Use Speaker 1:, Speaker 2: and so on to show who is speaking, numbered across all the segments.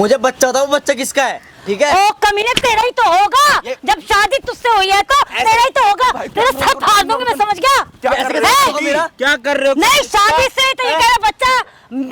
Speaker 1: मुझे बच्चा था, वो बच्चा किसका है? ठीक है।
Speaker 2: ओ कमीने, तेरा ही तो होगा। जब शादी तुझसे हुई है तो तेरा ही तो होगा। तेरा सब फाड़ दूंगी मैं, समझ गया?
Speaker 1: क्या कर रहे हो मेरा? क्या कर रहे हो?
Speaker 2: नहीं, शादी से तो ये कह रहा बच्चा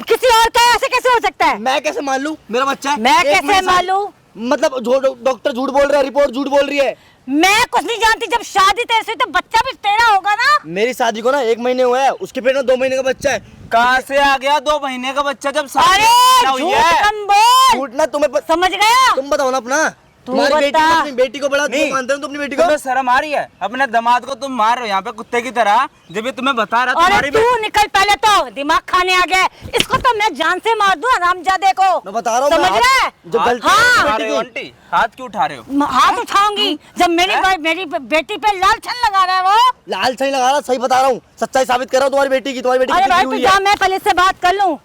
Speaker 2: किसी और का, ऐसे कैसे हो सकता है?
Speaker 1: मैं कैसे मान लूं मेरा बच्चा है?
Speaker 2: मैं कैसे मान लूं?
Speaker 1: मतलब डॉक्टर झूठ बोल रहा है, रिपोर्ट झूठ बोल रही है।
Speaker 2: मैं कुछ नहीं जानती। जब शादी तेरे से तो बच्चा भी तेरा होगा ना।
Speaker 1: मेरी शादी को ना 1 महीने हुआ है, उसके पेट में 2 महीने का बच्चा है।
Speaker 3: कहाँ से आ गया 2 महीने का बच्चा जब
Speaker 2: अरे
Speaker 3: हुई
Speaker 2: झूठ
Speaker 3: है?
Speaker 2: कम बोल।
Speaker 1: झूठ ना तुम्हें
Speaker 2: समझ गया?
Speaker 1: तुम बताओ ना अपना।
Speaker 2: तू
Speaker 1: तुम्हारी बेटी
Speaker 2: बता।
Speaker 1: अपनी बेटी को बड़ा तुम मानते हो, तुम अपनी बेटी को?
Speaker 3: तुम्हें शर्म आ रही है? अपने दामाद को तुम मार रहे हो यहाँ पे कुत्ते की तरह, जब ये तुम्हें बता रहा
Speaker 2: अरे तू निकल पहले, तो दिमाग खाने आ गया। इसको तो मैं जान से मार दूं हरामजादे को।
Speaker 1: मैं बता रहा हूँ,
Speaker 2: समझ
Speaker 1: मैं
Speaker 2: रहा है?
Speaker 1: जो गलती
Speaker 2: हाँ।
Speaker 1: है
Speaker 3: आंटी
Speaker 1: बेटी
Speaker 3: हाथ क्यों उठा रहे हो?
Speaker 2: हाथ उठाऊंगी जब मेरी बेटी पे लाल छन लगा रहा है वो।
Speaker 1: लाल सही लगा रहा, सही बता रहा हूँ, सच्चाई साबित कर रहा हूँ तुम्हारी बेटी की। तुम्हारी बेटी
Speaker 2: अरे
Speaker 1: कितनी
Speaker 2: भाई
Speaker 1: हुई
Speaker 2: तू
Speaker 1: है?
Speaker 2: जा, मैं पहले से बात कर लूं।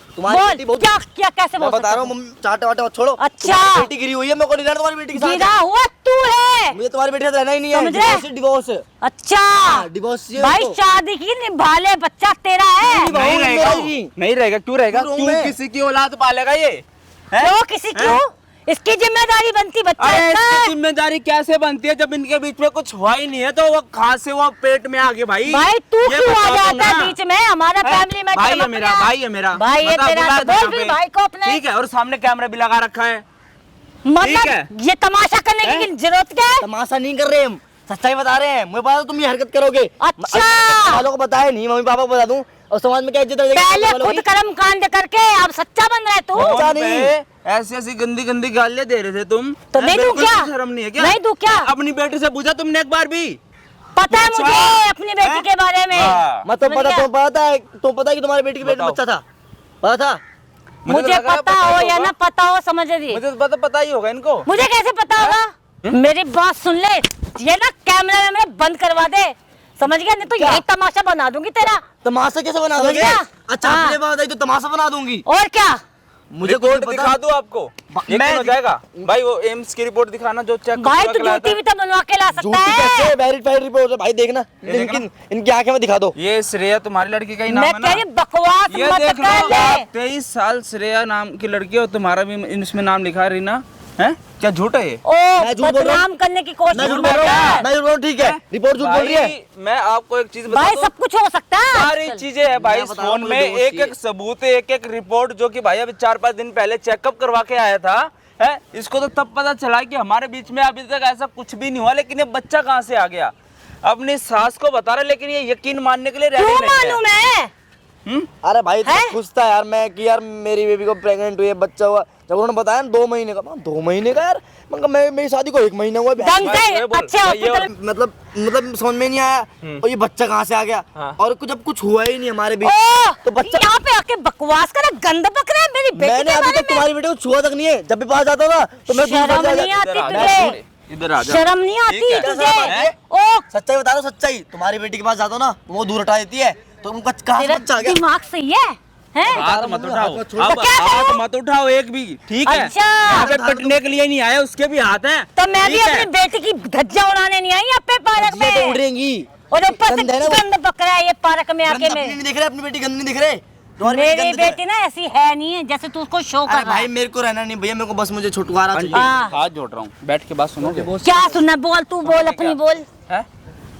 Speaker 1: तुम्हारी बेटी
Speaker 2: बोल
Speaker 1: बहुत
Speaker 2: क्या क्या कैसे
Speaker 1: मैं
Speaker 2: बोल
Speaker 1: बता रहा हूँ, मम्मी चाटे वाटे मत छोड़ो।
Speaker 2: अच्छा।
Speaker 1: तुम्हारी बेटी गिरी हुई है, मेरे को नहीं रहना तुम्हारी बेटी के साथ।
Speaker 2: गिरा हुआ तू है।
Speaker 1: मुझे तुम्हारी बेटी के साथ रहना ही नहीं
Speaker 2: समझ रहे?
Speaker 1: है। डिवोर्स।
Speaker 2: अच्छा
Speaker 1: डिवोर्स
Speaker 2: भाई, शादी की निभा ले, बच्चा तेरा है।
Speaker 1: नहीं रहेगा।
Speaker 3: नहीं रहेगा, क्यों रहेगा?
Speaker 1: क्यों
Speaker 3: क्यों
Speaker 1: मैं?
Speaker 3: किसी की औलाद पालेगा ये?
Speaker 2: क्यों किसी क्यों? इसकी जिम्मेदारी बनती बच्चा
Speaker 3: अरे
Speaker 2: इसका
Speaker 3: इसकी
Speaker 2: है।
Speaker 3: जिम्मेदारी कैसे बनती है जब इनके बीच में कुछ हुआ ही नहीं है? तो वो कहाँ से वो पेट में आ गए भाई?
Speaker 2: भाई तू
Speaker 3: ये
Speaker 2: क्यों आ
Speaker 3: बताओ
Speaker 2: जाता
Speaker 3: तुम
Speaker 2: है
Speaker 3: ना।
Speaker 2: बीच में? हमारा फैमिली मैटर
Speaker 3: भाई है
Speaker 2: मत
Speaker 3: मेरा,
Speaker 2: बना।
Speaker 3: भाई है मेरा।
Speaker 2: भाई है
Speaker 3: बता,
Speaker 2: तेरा,
Speaker 3: बुला
Speaker 2: तो
Speaker 3: दो
Speaker 2: बोल
Speaker 3: यहाँ
Speaker 2: भी
Speaker 3: पे।
Speaker 2: भाई को अपने।
Speaker 3: ठीक है, और सामने कैमरा भी लगा रखा है।
Speaker 2: मतलब
Speaker 3: है।
Speaker 2: ये तमाशा करने की जरूरत क्या है?
Speaker 1: तमाशा नहीं कर रहे हम, सच्चाई बता रहे हैं। मुझे पता तुम ये हरकत करोगे।
Speaker 2: अच्छा।
Speaker 1: वालों को बताया नहीं, मम्मी पापा को बता दूं और समाज में क्या इज्जत रहेगी?
Speaker 2: पहले
Speaker 1: वालों
Speaker 2: खुद
Speaker 1: की?
Speaker 2: कर्म कांड करके अब सच्चा बन रहा है तू।
Speaker 1: पता
Speaker 3: फोन
Speaker 1: नहीं।
Speaker 3: पे ऐसी ऐसी गंदी गंदी गालियां दे रहे थे तुम।
Speaker 2: तो मैं दूं
Speaker 3: बिल्कुल
Speaker 2: क्या?
Speaker 3: भी शर्म नहीं है क्या?
Speaker 2: मैं दूं क्या?
Speaker 3: अपनी बेटी से पूछा तुमने एक बार भी?
Speaker 2: पता है
Speaker 3: अच्छा।
Speaker 2: मुझे अपनी बेटी के बारे में।
Speaker 3: हाँ।
Speaker 1: मैं तो
Speaker 2: समझ
Speaker 1: पता,
Speaker 2: गया?
Speaker 1: तो पता है, तो पता है कि तुम्हारी बेटी के पेट में
Speaker 3: बताओ।
Speaker 1: बच्चा था? पता था?
Speaker 3: मुझे
Speaker 2: मुझे
Speaker 3: लगा
Speaker 2: पता
Speaker 3: पता
Speaker 2: हो
Speaker 3: ही
Speaker 2: या
Speaker 3: होगा।
Speaker 2: ना पता हो, समझ रही।
Speaker 3: मुझे तो पता ही होगा इनको।
Speaker 2: मुझे कैसे पता होगा? मेरी बात सुन ले, ये ना कैमरा वैमरा बंद करवा दे, समझ गया? नहीं तो
Speaker 1: क्या?
Speaker 2: यही तमाशा बना दूंगी तेरा।
Speaker 1: तमाशा कैसे बना
Speaker 2: समझ
Speaker 1: दोगे?
Speaker 2: गया?
Speaker 1: अच्छा
Speaker 2: हाँ।
Speaker 1: अपने बात आई तो तमाशा बना दूंगी।
Speaker 2: और क्या?
Speaker 1: मुझे कुछ
Speaker 3: रिपोर्ट
Speaker 1: नहीं
Speaker 3: दिखा
Speaker 1: पता।
Speaker 3: दूं आपको? यकीन हो जाएगा भाई? वो एम्स की रिपोर्ट दिखाना जो चेक
Speaker 2: भाई तू झूठी भी तो बनवा के ला सकता
Speaker 1: झूठी
Speaker 2: है।
Speaker 1: कैसे? वेरीफाइड रिपोर्ट है भाई, देखना
Speaker 3: देखना।
Speaker 1: इनकी आंखें में दिखा दो।
Speaker 3: ये श्रेया तुम्हारी लड़की का ही नाम
Speaker 2: मैं
Speaker 3: है ना?
Speaker 2: तेरी बकवास
Speaker 3: ये
Speaker 2: मत
Speaker 3: देख
Speaker 2: कर
Speaker 3: लो,
Speaker 2: ले।
Speaker 3: आप 23 साल श्रेया नाम की लड़की है और तुम्हारा भी इसमें नाम लिखा है रीना है? क्या झूठ है ये?
Speaker 2: ओ
Speaker 1: मैं झूठ बोल रहा
Speaker 2: बदनाम करने की कोशिश
Speaker 1: मैं झूठ
Speaker 2: कर
Speaker 1: बोल
Speaker 2: रहा
Speaker 1: रहा हूँ,
Speaker 2: है।
Speaker 1: मैं झूठ बोल रहा हूँ, ठीक है? रिपोर्ट झूठ बोल रही है।
Speaker 3: भाई, मैं आपको एक चीज बता
Speaker 2: भाई
Speaker 3: दूं,
Speaker 2: सब कुछ हो सकता है
Speaker 3: सारी
Speaker 2: आजकल।
Speaker 3: चीजें है भाई
Speaker 1: मैं
Speaker 3: इस
Speaker 1: बता रहा
Speaker 3: फोन
Speaker 1: हूँ,
Speaker 3: में।
Speaker 1: मुझे
Speaker 3: एक एक सबूत है, एक एक रिपोर्ट जो कि भाई अभी 4-5 दिन पहले चेकअप करवा के आया था है। इसको तो तब पता चला कि हमारे बीच में अभी तक ऐसा कुछ भी नहीं हुआ, लेकिन ये बच्चा कहाँ से आ गया? अपनी सास को बता रहा, लेकिन ये यकीन मानने के लिए रेडी
Speaker 2: क्यों
Speaker 3: नहीं है।
Speaker 2: मानूं मैं?
Speaker 1: अरे भाई तो
Speaker 2: है?
Speaker 1: खुश था यार मैं कि यार मेरी बेबी को प्रेग्नेंट हुई है, बच्चा हुआ। जब उन्होंने बताया ना 2 महीने का, 2 महीने का यार, मैं मेरी शादी को 1 महीना हुआ।
Speaker 2: ढंग से
Speaker 3: बोल,
Speaker 2: अच्छे
Speaker 3: ये
Speaker 2: हॉस्पिटल।
Speaker 1: मतलब समझ में नहीं आया और ये बच्चा कहाँ से आ गया।
Speaker 3: हाँ।
Speaker 1: और कुछ जब कुछ हुआ ही नहीं हमारे बीच
Speaker 2: ओ
Speaker 1: तो बच्चा।
Speaker 2: यहाँ पे आके बकवास कर, गंद बक रहा है मेरी बेटी
Speaker 1: मैंने
Speaker 2: के
Speaker 1: अभी
Speaker 2: बारे
Speaker 1: तक तुम्हारी बेटी को छुआ तक नहीं है। जब भी पास जाता था तो मैं दूर
Speaker 2: शर्म
Speaker 1: भाग
Speaker 2: नहीं
Speaker 1: जाता।
Speaker 2: आती
Speaker 3: इधर आ जा,
Speaker 2: तुझे?
Speaker 3: इधर आ जा।
Speaker 2: शर्म नहीं आती
Speaker 3: ठीक है।
Speaker 2: तुझे?
Speaker 1: है?
Speaker 2: ओ
Speaker 1: सच्चाई बता रहा हूँ, सच्चाई। तुम्हारी बेटी के पास जाता हूँ ना तो वो दूर हटा देती है, तो उनका कहाँ से
Speaker 2: तेरा
Speaker 1: बच्चा आ गया?
Speaker 2: दिमाग सही है हैं?
Speaker 3: हाथ मत उठाओ,
Speaker 1: हाथ छोड़ो।
Speaker 3: अब
Speaker 2: क्या
Speaker 3: हाथ
Speaker 2: करूं?
Speaker 3: मत उठाओ एक भी, ठीक है?
Speaker 2: अच्छा।
Speaker 3: यहाँ पे पिटने के लिए नहीं आया, उसके भी हाथ हैं।
Speaker 2: तो मैं भी
Speaker 3: ठीक है?
Speaker 2: अपनी बेटी की धज्जा उड़ाने नहीं आई यहाँ पे पार्क
Speaker 1: ये तो उड़
Speaker 2: में।
Speaker 1: रहेंगी।
Speaker 2: और ऊपर से
Speaker 1: गंद है ना वो।
Speaker 2: गंद बक रहा है ये पार्क में आके
Speaker 1: गंद अपनी
Speaker 2: में।
Speaker 1: नहीं दिख रहे, अपनी बेटी गंद नहीं दिख रहे। तुम्हारी
Speaker 2: मेरी
Speaker 1: गंद दिख
Speaker 2: बेटी ना ऐसी है नहीं है जैसे तू उसको शो
Speaker 1: रहा है।
Speaker 2: कर
Speaker 1: अरे
Speaker 2: रहा
Speaker 1: भाई
Speaker 2: है।
Speaker 1: मेरे को रहना नहीं भैया, मेरे को बस मुझे छुटकारा
Speaker 3: आंटी,
Speaker 1: चाहिए।
Speaker 2: हाँ।
Speaker 3: हाथ जोड़ रहा हूँ, बैठ के बात सुनोगे?
Speaker 2: क्या सुनना? बोल तू, बोल अपनी बोल।
Speaker 3: हैं?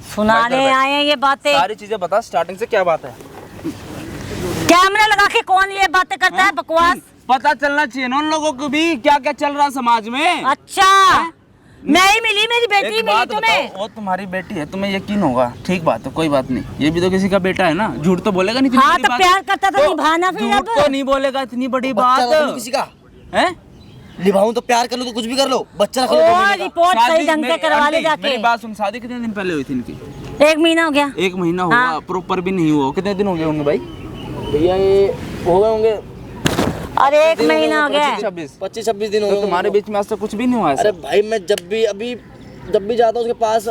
Speaker 2: सुनाने
Speaker 3: बैठ।
Speaker 2: आए हैं ये बातें।
Speaker 3: सारी चीजें बता, स्टार्टिंग से क्या बात है?
Speaker 2: कैमरा लगा के कौन ये बातें करता है? बकवास।
Speaker 3: पता चलना चाहिए ना उन लोगों को भी क्या क्या चल रहा है समाज में।
Speaker 2: अच्छा मैं ही मिली, मेरी बेटी
Speaker 3: एक
Speaker 2: मिली
Speaker 3: बात
Speaker 2: तुम्हें?
Speaker 3: बताओ, वो तुम्हारी बेटी है, तुम्हें यकीन होगा, ठीक बात है, कोई बात नहीं। ये भी तो किसी का बेटा है ना, झूठ तो बोलेगा नहीं। इतनी
Speaker 2: हाँ
Speaker 3: बड़ी
Speaker 2: तो
Speaker 3: बात।
Speaker 2: प्यार करता तो निभाना फिर।
Speaker 3: झूठ
Speaker 2: अब
Speaker 3: तो नहीं बोलेगा, इतनी बड़ी
Speaker 1: बच्चा
Speaker 3: बात
Speaker 1: रख लो किसी का,
Speaker 3: है।
Speaker 1: निभाऊं तो प्यार कर लो तो कुछ भी कर लो, बच्चा रख लो
Speaker 2: ओ
Speaker 1: दो महीने का।
Speaker 2: रिपोर्ट सही ढंग से करवा ले
Speaker 3: आंटी,
Speaker 2: जाके।
Speaker 3: मेरी बात सुन, शादी कितने दिन पहले हुई थी इनकी?
Speaker 2: 1 महीना हो गया।
Speaker 3: 1 महीना हुआ,
Speaker 2: हाँ।
Speaker 3: प्रॉपर भी नहीं हुआ। कितने दिन हो गए होंगे भाई?
Speaker 1: भैया ये हो गए होंगे
Speaker 2: अरे 1 महीना हो गया है।
Speaker 1: 25-26 दिन हो
Speaker 3: तो
Speaker 1: गए।
Speaker 3: तुम्हारे बीच में आज तक कुछ भी नहीं हुआ ऐसा?
Speaker 1: अरे भाई मैं जब भी जाता हूँ उसके पास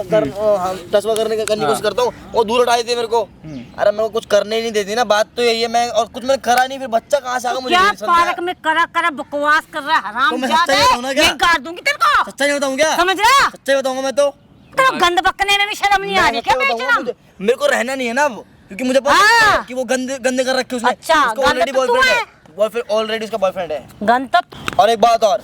Speaker 1: टचवा करने की कोशिश करता हूँ, वो दूर हटा देती है मेरे को। अरे मेरे को कुछ करने ही नहीं देती ना, बात तो यही है। मैं और कुछ मैंने करा नहीं, फिर बच्चा कहाँ से आगा मुझे
Speaker 2: क्या
Speaker 1: नहीं समझ आया।
Speaker 2: पार्क में करा करा बकवास कर रहा है
Speaker 1: तो मैं
Speaker 2: हरामजादा
Speaker 1: सच्चाई बताऊं ना
Speaker 2: है।
Speaker 1: क्या?
Speaker 2: ये गाड़ दूंगी तेरे को,
Speaker 1: सच्चाई बताऊँ क्या?
Speaker 2: समझ रहा?
Speaker 1: सच्चाई बताऊंगा मैं तो।
Speaker 2: तेरा गंद बकने में भी शर्म नहीं आ रही क्या?
Speaker 1: मैं बताऊंगा,
Speaker 2: बेशरम।
Speaker 1: मेरे को रहना नहीं है ना वो, क्योंकि मुझे पता
Speaker 2: हाँ।
Speaker 1: है कि वो गंदे कर रखे उसने।
Speaker 2: अच्छा,
Speaker 1: उसको
Speaker 2: गंदा
Speaker 1: ऑलरेडी
Speaker 2: तो तू
Speaker 1: बॉयफ्रेंड
Speaker 2: है।
Speaker 1: है। बॉयफ्रेंड ऑलरेडी उसका बॉयफ्रेंड है।
Speaker 2: गंतव्य
Speaker 1: और एक बात और,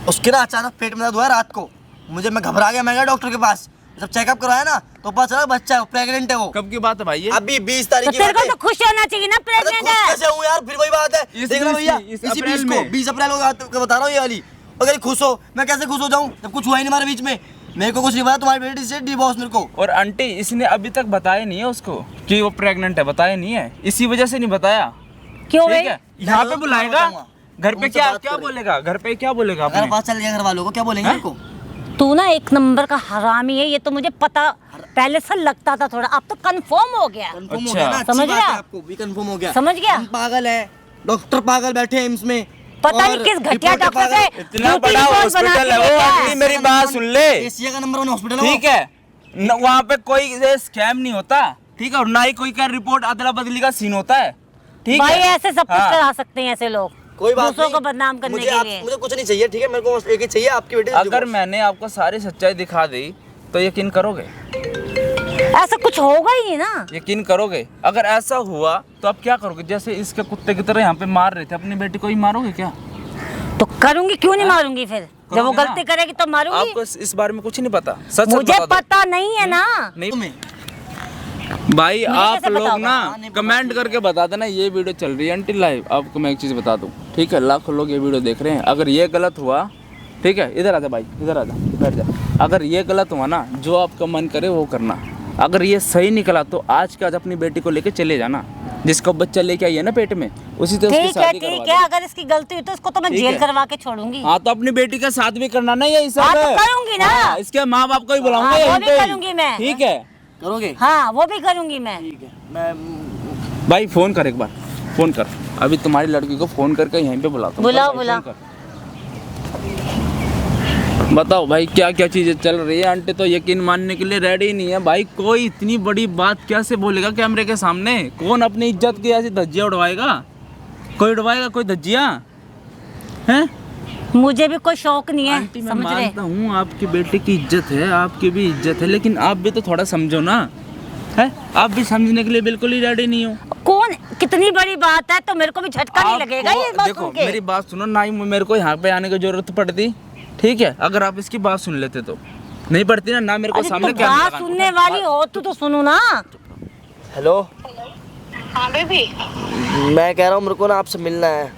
Speaker 1: उसके ना अचानक पेट में दर्द हुआ रात को, मैं घबरा गया, मैं गया डॉक्टर के पास, जब चेकअप करवाया ना तो पता चला बच्चा है, प्रेग्नेंट है वो।
Speaker 3: कब की बात है भाई ये?
Speaker 1: अभी 20 तारीख
Speaker 2: तो
Speaker 1: की
Speaker 2: तेरे
Speaker 1: बात
Speaker 2: को
Speaker 1: है।
Speaker 2: तो खुश होना चाहिए ना,
Speaker 1: अरे
Speaker 2: प्रेग्नेंट
Speaker 1: खुश
Speaker 2: है।
Speaker 1: कैसे हूँ यार, फिर वही बात है। देख रहे हो भैया,
Speaker 3: इस
Speaker 1: इसी
Speaker 3: अप्रैल
Speaker 1: 20 को,
Speaker 3: में।
Speaker 1: 20 अप्रैल को बता रहा हूँ ये वाली। अगर खुश हो, मैं कैसे खुश हो जाऊँ जब कुछ हुआ ही नहीं हमारे बीच में। मेरे को कुछ नहीं पता, तुम्हारी बेटी से डिवोर्स मेरे को।
Speaker 3: और आंटी इसने अभी तक बताया नहीं है उसको कि वो प्रेग्नेंट है, बताया नहीं है, इसी वजह से नहीं बताया।
Speaker 2: क्यों
Speaker 3: ठीक
Speaker 2: भाई?
Speaker 3: है, यहाँ पे
Speaker 1: मैं
Speaker 3: बुलाएगा,
Speaker 1: बताऊंगा।
Speaker 3: घर पे
Speaker 1: उनसे
Speaker 3: क्या
Speaker 1: बात
Speaker 3: क्या
Speaker 1: करें।
Speaker 3: बोलेगा, घर पे क्या बोलेगा
Speaker 1: अगर
Speaker 3: अपने?
Speaker 1: पता चल गया घर वालों को, क्या बोलेंगे
Speaker 3: हैं?
Speaker 1: मेरे को?
Speaker 2: तू ना एक नंबर का हरामी है, ये तो मुझे पता पहले से लगता था थोड़ा, अब तो कंफर्म हो गया।
Speaker 1: कंफर्म हो
Speaker 3: अच्छा।
Speaker 1: गया ना, अच्छी
Speaker 2: समझ
Speaker 1: बात
Speaker 2: गया?
Speaker 1: है, आपको भी कंफर्म हो गया।
Speaker 2: समझ गया?
Speaker 1: हम पागल है, डॉक्टर पागल बैठे हैं एम्स में,
Speaker 2: पता नहीं
Speaker 1: और
Speaker 2: किस घटिया
Speaker 1: रिपोर्टर
Speaker 2: डॉक्टर
Speaker 1: पागल।
Speaker 2: से
Speaker 3: इतना
Speaker 2: ड्यूटी
Speaker 3: बड़ा
Speaker 2: रिपोर्ट बना
Speaker 3: हॉस्पिटल
Speaker 2: के
Speaker 3: है वो,
Speaker 2: लेके आया।
Speaker 3: आंटी मेरी बात सुन ले।
Speaker 1: एशिया का नंबर 1 हॉस्पिटल है वो।
Speaker 3: ठीक है, वहाँ पे कोई स्कैम नहीं होता, ठीक है, और ना ही कोई का रिपोर्ट अदला बदली का सीन होता है। ठीक
Speaker 2: भाई
Speaker 3: है,
Speaker 2: ऐसे सब कुछ
Speaker 3: हाँ।
Speaker 2: करा सकते हैं ऐसे लोग,
Speaker 1: कोई बात
Speaker 2: दूसरों
Speaker 1: नहीं,
Speaker 2: को बदनाम करने
Speaker 1: मुझे
Speaker 2: के लिए।
Speaker 1: मुझे कुछ नहीं चाहिए, ठीक है, मेरे को बस एक ही चाहिए, आपकी बेटी से
Speaker 3: अगर
Speaker 1: divorce।
Speaker 3: मैंने आपको सारी सच्चाई दिखा दी तो यकीन करोगे?
Speaker 2: ऐसा कुछ होगा ही नहीं ना।
Speaker 3: यकीन करोगे? अगर ऐसा हुआ तो आप क्या करोगे? जैसे इसके कुत्ते की तरह यहाँ पे मार रहे थे, अपनी बेटी को ही मारोगे क्या?
Speaker 2: तो करूंगी, क्यों नहीं मारूंगी फिर? जब वो
Speaker 3: करोगे ना?
Speaker 2: गलती करेगी तो मारूंगी।
Speaker 3: आपको इस बारे में कुछ नहीं पता? सच
Speaker 2: मुझे
Speaker 3: बता दो।
Speaker 2: पता नहीं है ना।
Speaker 3: नहीं
Speaker 1: तुम्हें
Speaker 3: भाई,
Speaker 2: मुझे
Speaker 3: आप
Speaker 2: कैसे
Speaker 3: लोग
Speaker 2: पता
Speaker 3: ना
Speaker 2: होगा?
Speaker 3: कमेंट करके बता देना ये वीडियो चल रही है आंटी लाइव। आपको मैं एक चीज़ बता दूं, ठीक है, लाखों लोग ये वीडियो देख रहे हैं। अगर ये गलत हुआ, ठीक है, इधर आ जा भाई, इधर आ जा, बैठ जा। अगर ये गलत हुआ ना, जो आपका मन करे वो करना। अगर ये सही निकला तो आज के आज अपनी बेटी को लेके चले जाना, जिसको बच्चा लेके आई है ना पेट में, उसी से उसकी
Speaker 2: ठीक है
Speaker 3: शादी
Speaker 2: ठीक
Speaker 3: करवा
Speaker 2: है, अगर इसकी गलती हुई तो इसको तो मैं
Speaker 3: ठीक
Speaker 2: जेल
Speaker 3: है।
Speaker 2: करवा के छोड़ूंगी।
Speaker 3: हाँ, तो अपनी बेटी का साथ भी करना ना, ये सब
Speaker 2: हाँ, तो करूंगी ना।
Speaker 3: हाँ, इसके माँ बाप को ही बुलाऊंगा
Speaker 2: हाँ, वो
Speaker 3: यहीं
Speaker 2: भी
Speaker 3: पे ही।
Speaker 2: करूंगी मैं।
Speaker 3: ठीक है
Speaker 1: करोगे?
Speaker 2: हाँ वो भी करूंगी मैं।
Speaker 1: ठीक है, मैं
Speaker 3: भाई, फोन कर एक बार, फोन कर अभी तुम्हारी लड़की को फोन करके यहीं पे बुलाता हूँ।
Speaker 2: बुलाओ,
Speaker 3: कर भाई,
Speaker 2: बुलाओ।
Speaker 3: फोन कर। बताओ भाई, क्या क्या चीजें चल रही है? आंटी तो यकीन मानने के लिए रेडी नहीं है भाई। कोई इतनी बड़ी बात कैसे बोलेगा कैमरे के सामने? कौन अपनी इज्जत की ऐसी धज्जियां उड़वाएगा? कोई उड़वाएगा कोई धज्जियां? हैं?
Speaker 2: मुझे भी कोई शौक नहीं है,
Speaker 3: आंटी मैं
Speaker 2: समझ रहे?
Speaker 3: मानता हूँ आपकी बेटे की इज्जत है, आपकी भी इज्जत है, लेकिन आप भी तो थोड़ा समझो ना। है, आप भी समझने के लिए बिल्कुल ही रेडी नहीं हो।
Speaker 2: कौन, कितनी बड़ी बात है तो मेरे को भी झटका नहीं
Speaker 3: आपको-
Speaker 2: लगेगा ये बात
Speaker 3: देखो
Speaker 2: सुन के।
Speaker 3: मेरी बात सुनो ना, ही मेरे को यहाँ पे आने की जरूरत पड़ती, ठीक है, अगर आप इसकी बात सुन लेते तो। नहीं पड़ती ना मेरे को
Speaker 2: अरे
Speaker 3: सामने
Speaker 2: तू
Speaker 3: कैमरा
Speaker 2: बात
Speaker 3: लगाना।
Speaker 2: सुनने वाली हो तू तो सुनो ना।
Speaker 1: हेलो,
Speaker 4: हाँ बेबी,
Speaker 1: मैं कह रहा हूँ मेरे को ना आपसे मिलना है।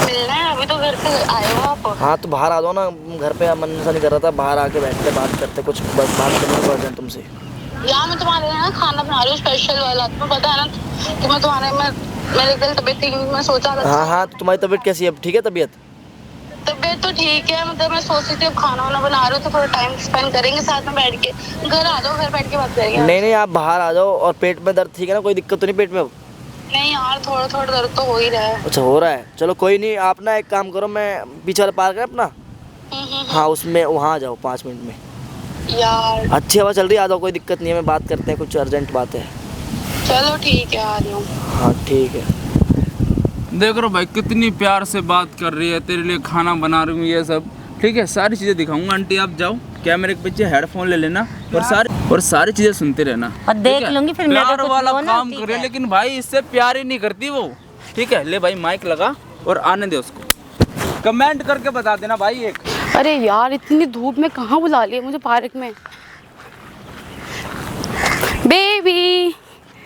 Speaker 4: मिलना है? अभी तो घर पे आए हो आप।
Speaker 1: हाँ तो बाहर आ जाओ ना, घर पे मन सा नहीं कर रहा था, बाहर आके बैठते बात करते, कुछ बस बात करने को अर्जेंट तुमसे।
Speaker 4: यार मैं तुम्हारे लिए ना खाना बना रही हूँ स्पेशल वाला, तुम्हें पता है ना कि मैं तुम्हारे में मेरे कल तबीयत ठीक नहीं, मैं सोचा था।
Speaker 1: हाँ हाँ, तो तुम्हारी तबीयत कैसी है अब? ठीक है तबीयत?
Speaker 4: तबीयत तो ठीक है, मतलब मैं सोच रही थी अब खाना वाना बना रही हूँ तो थोड़ा टाइम स्पेंड करेंगे साथ में बैठ के। घर आ जाओ, घर बैठ के बात करेंगे।
Speaker 1: नहीं नहीं, आप बाहर आ जाओ। और पेट में दर्द ठीक है ना? कोई दिक्कत तो नहीं पेट में अब?
Speaker 4: नहीं यार, थोड़ा थोड़ा दर्द तो हो ही रहा है।
Speaker 1: अच्छा हो रहा है, चलो कोई नहीं। आप ना एक काम करो, मैं पीछे वाला पार्क है अपना, हाँ उसमें, वहाँ आ जाओ 5 मिनट में।
Speaker 4: यार
Speaker 1: अच्छी हवा चल रही है, आ जाओ, कोई दिक्कत नहीं है, मैं बात करते हैं, कुछ अर्जेंट बात है।
Speaker 4: चलो ठीक है, आ रही हूँ।
Speaker 1: हाँ ठीक है।
Speaker 3: देख रहे हो भाई, कितनी प्यार से बात कर रही है, तेरे लिए खाना बना रही हूँ, ये सब ठीक है, सारी चीजें दिखाऊंगा। आंटी आप जाओ, कैमरे के पीछे हेडफोन ले लेना और सारी चीजें सुनते रहना।
Speaker 2: और देख
Speaker 3: ठीक है?
Speaker 2: लूंगी फिर मेरे
Speaker 3: प्यार
Speaker 2: कुछ
Speaker 3: वाला
Speaker 2: हो ना,
Speaker 3: काम
Speaker 2: ठीक
Speaker 3: करे,
Speaker 2: है।
Speaker 3: लेकिन भाई इससे प्यार ही नहीं करती वो। ठीक है, ले भाई माइक लगा और आने दे उसको। कमेंट करके बता देना भाई एक।
Speaker 4: अरे यार, इतनी धूप में कहाँ बुला लिया मुझे पार्क में। बेबी,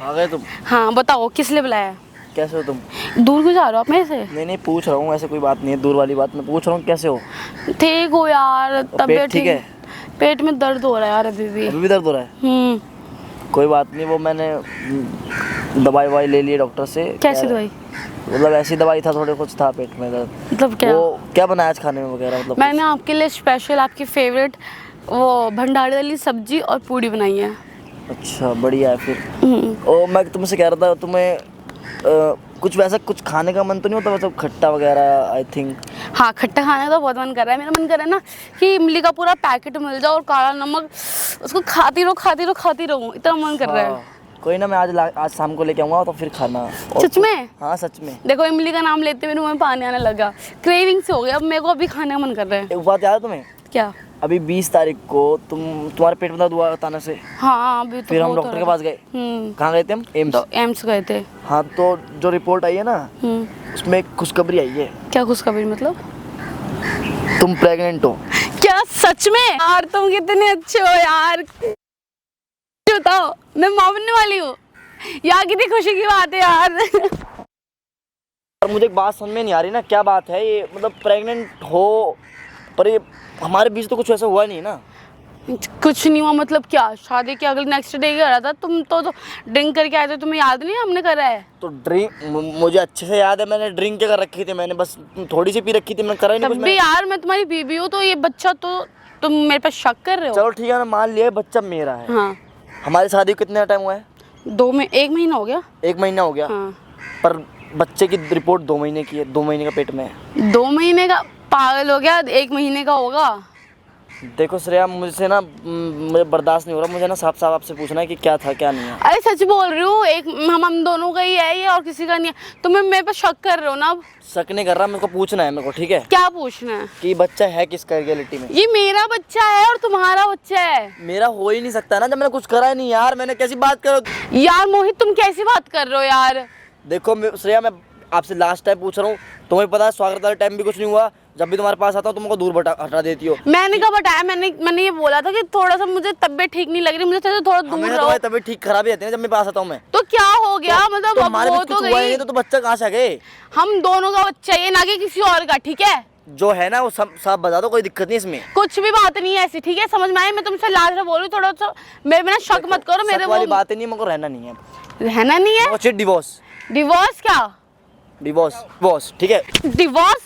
Speaker 1: आ गए तुम?
Speaker 4: हाँ बताओ किस लिए बुलाया?
Speaker 1: कैसे हो तुम?
Speaker 4: दूर क्यों जा रहे हो आप मेरे से?
Speaker 1: नहीं नहीं, पूछ रहा हूँ, ऐसे कोई बात नहीं है, दूर वाली बात। मैं पूछ रहा हूँ कैसे हो?
Speaker 4: ठीक हो यार, तबीयत
Speaker 1: ठीक है?
Speaker 4: पेट में दर्द हो रहा है यार अभी भी।
Speaker 1: अभी भी दर्द हो रहा है? कोई बात नहीं, वो मैंने दवाई ववाई ले ली डॉक्टर से।
Speaker 4: कैसी दवाई?
Speaker 1: मतलब ऐसी दवाई था, थोड़े कुछ था पेट में दर्द।
Speaker 4: मतलब क्या?
Speaker 1: वो क्या बनाया आज खाने में वगैरह? मतलब
Speaker 4: मैंने आपके लिए स्पेशल आपकी फेवरेट वो भंडारे वाली सब्जी और पूड़ी बनाई है।
Speaker 1: अच्छा बढ़िया है फिर। ओ मैं तुमसे कह रहा था, तुम्हें कुछ वैसा कुछ खाने का मन तो नहीं होता, मतलब खट्टा वगैरह? आई थिंक
Speaker 4: हाँ, खट्टा खाने का तो बहुत मन कर रहा है। मेरा मन कर रहा है ना कि इमली का पूरा पैकेट मिल जाए और काला नमक, उसको खाती रहूं, इतना मन कर रहा है।
Speaker 1: कोई ना, मैं आज शाम को लेके आऊँगा तो फिर खाना। और
Speaker 4: सच में?
Speaker 1: हाँ सच में।
Speaker 4: देखो इमली का नाम लेते मेरे मुंह में पानी आने लगा, क्रेविंग से हो गया, अब मेरे को अभी खाने का मन कर रहा है।
Speaker 1: एक बात याद है तुम्हें?
Speaker 4: क्या?
Speaker 1: अभी 20 तारीख को तुम्हारे पेट में दर्द हुआ अचानक से,
Speaker 4: हाँ अभी तो
Speaker 1: फिर हम
Speaker 4: बहुत
Speaker 1: डॉक्टर
Speaker 4: हो
Speaker 1: के पास गए।
Speaker 4: हम्म,
Speaker 1: कहाँ गए थे हम? एम्स।
Speaker 4: तो एम्स गए थे।
Speaker 1: हाँ, तो जो रिपोर्ट आई है ना,
Speaker 4: हम्म,
Speaker 1: उसमें एक खुशखबरी आई है।
Speaker 4: क्या खुशखबरी मतलब?
Speaker 1: तुम प्रेग्नेंट हो।
Speaker 4: क्या सच में? यार तुम कितने अच्छे हो यार। बताओ, मैं माँ बनने वाली हूँ यार, कितनी खुशी की बात है यार।
Speaker 1: और मुझे एक बात समझ में नहीं आ रही ना, क्या बात है ये, मतलब प्रेग्नेंट हो पर ये हमारे बीच तो कुछ ऐसा हुआ नहीं ना।
Speaker 4: कुछ नहीं हुआ मतलब क्या? शादी के अगले नेक्स्ट डे ही करा था। तुम तो ड्रिंक करके आए थे, तुम्हें याद नहीं है हमने करा है?
Speaker 1: तो ड्रिंक मुझे अच्छे से याद है, मैंने ड्रिंक क्या कर रखी थी, मैंने बस थोड़ी सी पी रखी थी, मैंने करा ही नहीं
Speaker 4: तब
Speaker 1: कुछ।
Speaker 4: भी यार मैं तुम्हारी बीबी हूँ, तो ये बच्चा तो तुम मेरे पे शक कर रहे हो?
Speaker 1: चलो ठीक है, मैं मान लिया बच्चा मेरा है।
Speaker 4: हाँ,
Speaker 1: हमारी शादी को कितना टाइम हुआ है?
Speaker 4: 1 महीना हो गया।
Speaker 1: 1 महीना हो गया।
Speaker 4: हाँ,
Speaker 1: पर बच्चे की रिपोर्ट 2 महीने की है, 2 महीने का पेट में है।
Speaker 4: 2 महीने का? पागल हो गया, 1 महीने का होगा।
Speaker 1: देखो श्रेया, मुझसे ना मुझे बर्दाश्त नहीं हो रहा, मुझे ना साफ साफ आपसे पूछना है कि क्या था क्या नहीं है।
Speaker 4: अरे सच बोल रही हूँ, एक हम दोनों का ही है ये, और किसी का नहीं है। तुम्हें मेरे पे शक कर रहे हो ना अब?
Speaker 1: शक नहीं कर रहा, मेरे को पूछना है, मेरे को, ठीक है?
Speaker 4: क्या पूछना है?
Speaker 1: कि बच्चा है किसका रियलिटी में?
Speaker 4: ये मेरा बच्चा है और तुम्हारा बच्चा है।
Speaker 1: मेरा हो ही नहीं सकता ना, जब मैंने कुछ करा ही नहीं यार। मैंने कैसी बात करो
Speaker 4: यार मोहित, तुम कैसी बात कर रहे हो यार?
Speaker 1: देखो श्रेया, मैं आपसे लास्ट टाइम पूछ रहा हूँ, तुम्हें पता है स्वागत वाले टाइम भी कुछ नहीं हुआ। जब भी तुम्हारे पास आता हूँ तुम मुझको दूर हटा देती हो।
Speaker 4: मैंने कब बताया? मैंने ये बोला था कि थोड़ा सा मुझे तबियत ठीक नहीं लग रही, मुझे थोड़ा दूर
Speaker 1: हमेशा
Speaker 4: रहो।
Speaker 1: तुम्हारी तबीयत ठीक खराब ही रहती है ना जब मेरे पास आता हूँ मैं।
Speaker 4: तो क्या हो गया? मतलब
Speaker 1: तो
Speaker 4: अब
Speaker 1: हमारे
Speaker 4: हो
Speaker 1: बीच
Speaker 4: तो
Speaker 1: कुछ हुआ ही
Speaker 4: गई।
Speaker 1: नहीं, तो बच्चा कहाँ से आ गए?
Speaker 4: हम दोनों का बच्चा है, ना कि किसी और का, ठीक है?
Speaker 1: जो है ना वो सब साफ बता दो, कोई दिक्कत नहीं इसमें।
Speaker 4: कुछ भी बात नहीं है ऐसी, ठीक है? समझ में आई? मैं तुमसे लास्ट में बोल रही हूँ, थोड़ा सा मेरे में ना शक मत करो। मेरे
Speaker 1: शक वाली
Speaker 4: वो
Speaker 1: बात ही नहीं, मेरे को रहना नहीं है,
Speaker 4: रहना नहीं है।
Speaker 1: वो डिवोर्स।
Speaker 4: डिवोर्स क्या?
Speaker 1: डिवोर्स ठीक है।
Speaker 4: डिवोर्स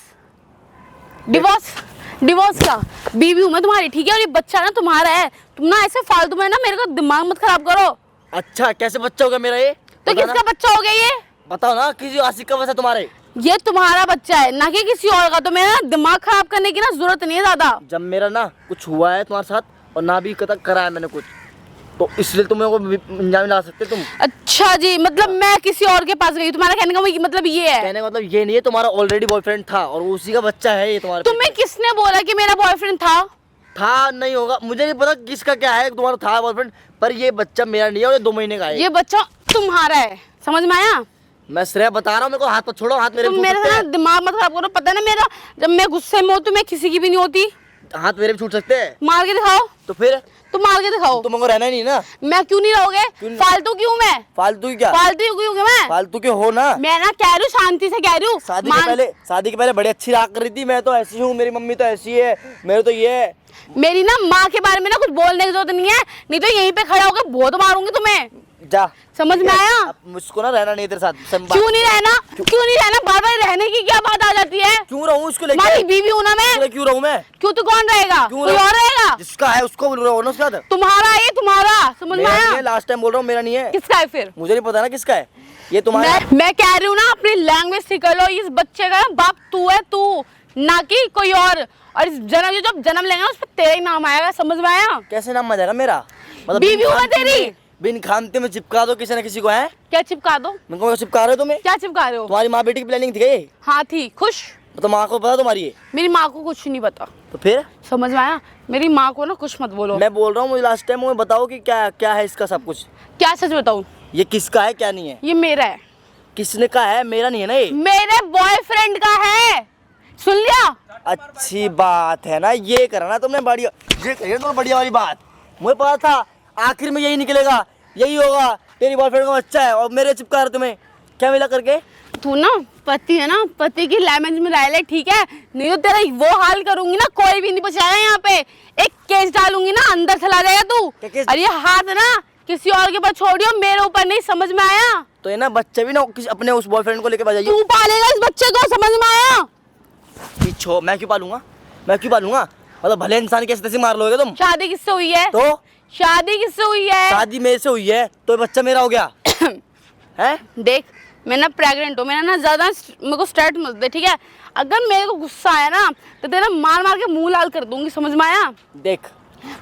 Speaker 4: क्या? बीवी हूँ मैं तुम्हारी, ठीक है? और ये बच्चा ना तुम्हारा है। तुम ना ऐसे फालतू में ना मेरे को दिमाग मत खराब करो।
Speaker 1: अच्छा, कैसे बच्चा होगा मेरा ये?
Speaker 4: तो
Speaker 1: बताना।
Speaker 4: किसका बच्चा हो गया ये?
Speaker 1: बताओ ना, किसी आशिक का वैसे तुम्हारे?
Speaker 4: ये तुम्हारा बच्चा है, ना कि किसी और का। तो मेरा दिमाग खराब करने की ना जरूरत नहीं है ज्यादा।
Speaker 1: जब मेरा ना कुछ हुआ है तुम्हारे साथ और ना भी करा है मैंने कुछ, तो इसलिए तुम मेरे को इंजाम ला सकते तुम।
Speaker 4: अच्छा जी, मतलब मैं किसी और के पास गई, तुम्हारा कहने का मतलब ये है?
Speaker 1: कहने का मतलब ये नहीं है, तुम्हारा ऑलरेडी बॉयफ्रेंड था और उसी का बच्चा है ये तुम्हारे।
Speaker 4: तुम्हें किसने बोला कि मेरा बॉयफ्रेंड था?
Speaker 1: नहीं होगा, मुझे नहीं पता किसका क्या है, तुम्हारा था बॉयफ्रेंड, पर ये बच्चा मेरा नहीं है और ये 2 महीने का है।
Speaker 4: ये बच्चा तुम्हारा है, समझ में आया?
Speaker 1: मैं श्रेया बता रहा हूँ, मेरे को हाथ पर छोड़ो, हाथ मेरे
Speaker 4: तुम
Speaker 1: भी छूट
Speaker 4: मेरे
Speaker 1: सकते
Speaker 4: साथ दिमाग मत खराब करो। पता है ना मेरा, जब मैं गुस्से में होती हूँ मैं किसी की भी नहीं होती।
Speaker 1: हैं। हाथ मेरे भी छूट सकते हैं।
Speaker 4: मार के दिखाओ।
Speaker 1: तो फिर
Speaker 4: तुम मार के दिखाओ।
Speaker 1: तुमको रहना ही नहीं ना।
Speaker 4: मैं क्यों नहीं रहोगे?
Speaker 1: क्यों?
Speaker 4: फालतू क्यों मैं?
Speaker 1: फालतू की क्या?
Speaker 4: फालतू क्यों मैं?
Speaker 1: फालतू के हो ना।
Speaker 4: मैं ना कह रही हूँ, शांति से कह रही हूँ।
Speaker 1: शादी के पहले बड़ी अच्छी राग कर रही थी, मैं तो ऐसी हूँ, मेरी मम्मी तो ऐसी है, मेरे तो ये है।
Speaker 4: मेरी ना माँ के बारे में ना कुछ बोलने की जरूरत नहीं है, नहीं तो यहीं पे खड़ा होकर बहुत मारूंगी तुम्हें।
Speaker 1: जा,
Speaker 4: समझ में आया?
Speaker 1: अब मुझको ना रहना नहीं तेरे साथ।
Speaker 4: क्यों नहीं रहना? क्यों नहीं रहना? बार बार रहने की क्या बात आ जाती है?
Speaker 1: क्यों रहूं उसको लेके?
Speaker 4: तुम्हारी बीवी हूँ ना मैं।
Speaker 1: क्यों रहूं मैं?
Speaker 4: क्यों? तो कौन रहेगा?
Speaker 1: क्यों
Speaker 4: कोई
Speaker 1: रहूं?
Speaker 4: और रहेगा?
Speaker 1: जिसका है उसको बोल रहा हो ना उसके साथ।
Speaker 4: तुम्हारा है ये, तुम्हारा। समझ में
Speaker 1: मेरा नहीं
Speaker 4: आया?
Speaker 1: है, लास्ट टाइम बोल रहा हूँ, मेरा नहीं है।
Speaker 4: किसका है फिर?
Speaker 1: मुझे नहीं पता ना किसका है ये तुम्हारा।
Speaker 4: मैं कह रही हूँ ना, अपनी लैंग्वेज सीख लो। इस बच्चे का बाप तू है, तू, ना कि कोई और जब जन्म लेगा उस पर तेरा ही नाम आएगा। समझ में आया?
Speaker 1: कैसे नाम आ जाएगा मेरा?
Speaker 4: बीवी हूँ मैं तेरी।
Speaker 1: बिन खामते में चिपका दो किसी न किसी को, है?
Speaker 4: क्या चिपका दो?
Speaker 1: मेरे को चिपका रहे हो तुम्हें?
Speaker 4: क्या चिपका रहे हो?
Speaker 1: तुम्हारी माँ बेटी की प्लानिंग थी क्या ये?
Speaker 4: हाँ थी। खुश?
Speaker 1: तो माँ को पता तुम्हारी है?
Speaker 4: मेरी माँ को कुछ नहीं पता।
Speaker 1: तो फिर
Speaker 4: समझ में आया? मेरी माँ को ना कुछ मत बोलो।
Speaker 1: मैं बोल रहा हूँ, मुझे लास्ट टाइम मुझे बताओ कि क्या क्या है इसका सब कुछ।
Speaker 4: क्या सच बताऊँ?
Speaker 1: ये किसका है क्या नहीं है?
Speaker 4: ये मेरा है।
Speaker 1: किसने का है? मेरा नहीं है ना ये।
Speaker 4: मेरे बॉयफ्रेंड का है। सुन लिया?
Speaker 1: अच्छी बात है ना, ये करना तुमने बढ़िया, ये करिए तो बढ़िया वाली बात। मुझे पता था आखिर में यही निकलेगा, यही होगा, तेरी बॉयफ्रेंड का बच्चा है और मेरे चिपका रहे तुम्हें। क्या मिला करके?
Speaker 4: तू ना पति है ना, पति की लैंग्वेज में रह ले, ठीक है? नहीं तो तेरा वो हाल करूंगी ना, कोई भी नहीं बचाएगा यहाँ पे। एक केस डालूंगी ना, अंदर चला जाएगा तू।
Speaker 1: क्या केस?
Speaker 4: अरे हाथ ना किसी और के ऊपर छोड़ियो, मेरे ऊपर नहीं। समझ में आया?
Speaker 1: तो ये ना बच्चे भी ना किसी अपने उस बॉयफ्रेंड को लेके बजाइए।
Speaker 4: तू पालेगा इस बच्चे को। समझ में आया?
Speaker 1: पीछो मैं क्यों पालूंगा? मैं क्यों पालूंगा? मतलब भले इंसान कैसे तैसे मार लोगे तुम।
Speaker 4: शादी किससे हुई है?
Speaker 1: तो
Speaker 4: शादी किससे हुई है?
Speaker 1: शादी मेरे से हुई है तो बच्चा मेरा हो गया है?
Speaker 4: देख, मैं ना प्रेग्नेंट हूँ, मेरा ना ज्यादा मेरे को स्टार्ट मत दे, ठीक है? अगर मेरे को गुस्सा आया ना तो तेरा मार मार के मुंह लाल कर दूंगी। समझ में आया?
Speaker 1: देख,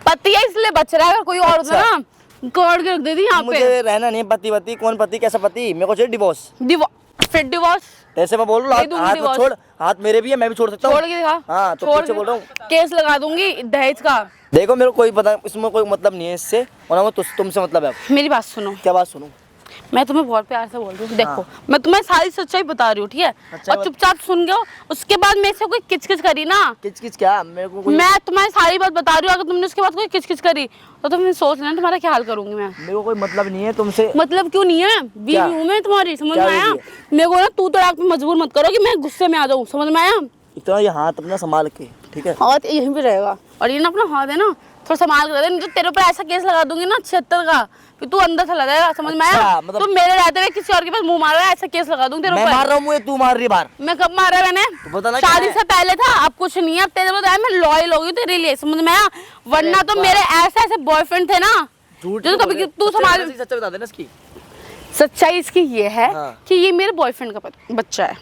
Speaker 4: पति है इसलिए बच रहा है, अगर कोई और होता ना काट के रख देती यहाँ पे।
Speaker 1: मुझे रहना नहीं पति, कौन पति, कैसा पति? मेरे को चाहिए डिवोर्स।
Speaker 4: फिर डिवोर्स।
Speaker 1: ऐसे मैं बोल रहा
Speaker 4: दे
Speaker 1: हूँ,
Speaker 4: दूंगी
Speaker 1: हाथ मत
Speaker 4: divorce।
Speaker 1: छोड़, हाथ मेरे भी है, मैं भी छोड़ सकता हूँ।
Speaker 4: छोड़ के दिखा।
Speaker 1: हाँ तो
Speaker 4: छोड़
Speaker 1: पीछे
Speaker 4: के-
Speaker 1: बोल रहा हूँ।
Speaker 4: केस लगा दूंगी दहेज का।
Speaker 1: देखो मेरे को कोई पता, इसमें कोई मतलब नहीं है इससे, और ना तुमसे मतलब है।
Speaker 4: मेरी बात सुनो,
Speaker 1: क्या बात सुनूं?
Speaker 4: मैं तुम्हें बहुत प्यार से बोल रही हूँ। देखो
Speaker 1: हाँ।
Speaker 4: मैं तुम्हें सारी सच्चाई बता रही हूँ, ठीक है?
Speaker 1: सच्चाई
Speaker 4: और चुपचाप सुन गए। उसके बाद मेरे से कोई किचकिच करी ना,
Speaker 1: किच क्या मेरे को कोई,
Speaker 4: मैं तुम्हारी सारी बात बता रही हूँ, अगर तुमने उसके बाद कोई किचकिच करी तो तुम सोच लेना तुम्हारा क्या हाल करूंगी मैं।
Speaker 1: मेरे को कोई मतलब नहीं है तुमसे।
Speaker 4: मतलब क्यों नहीं है?
Speaker 1: क्या?
Speaker 4: बीवी हूँ मैं तुम्हारी, समझ
Speaker 1: क्या
Speaker 4: में आया?
Speaker 1: बीवी
Speaker 4: मेरे को ना तू तड़ाक में मजबूर मत करो कि मैं गुस्से में आ जाऊँ, समझ में आया?
Speaker 1: इतना ये हाथ अपना संभाल के, ठीक है?
Speaker 4: हाथ यहीं पे रहेगा, और ये ना अपना हाथ है ना थोड़ा संभाल कर रहे, नहीं तो तेरे ऊपर ऐसा केस लगा दूंगी ना 76 का, फिर तू अंदर चला जाएगा, समझ में आया?
Speaker 1: अच्छा, मतलब-
Speaker 4: तू मेरे रहते हुए किसी और के पास मुंह मार रहा है, ऐसा केस लगा दूंगी तेरे
Speaker 1: मैं
Speaker 4: ऊपर।
Speaker 1: मार रहा हूँ मुझे, तू मार रही है बाहर।
Speaker 4: मैं कब मारा मैंने?
Speaker 1: तो पता ना क्या
Speaker 4: शादी
Speaker 1: है?
Speaker 4: से पहले था, अब कुछ नहीं है। अब तेरे बताया मैं लॉयल होगी तेरे लिए, समझ में आया? वरना तो मेरे ऐसे ऐसे बॉयफ्रेंड थे ना
Speaker 1: झूठ
Speaker 4: जो कभी तू संभाल।
Speaker 1: सच्चा बता देना इसकी।
Speaker 4: सच्चाई इसकी ये है
Speaker 1: हाँ।
Speaker 4: कि ये मेरे बॉयफ्रेंड का बच्चा है।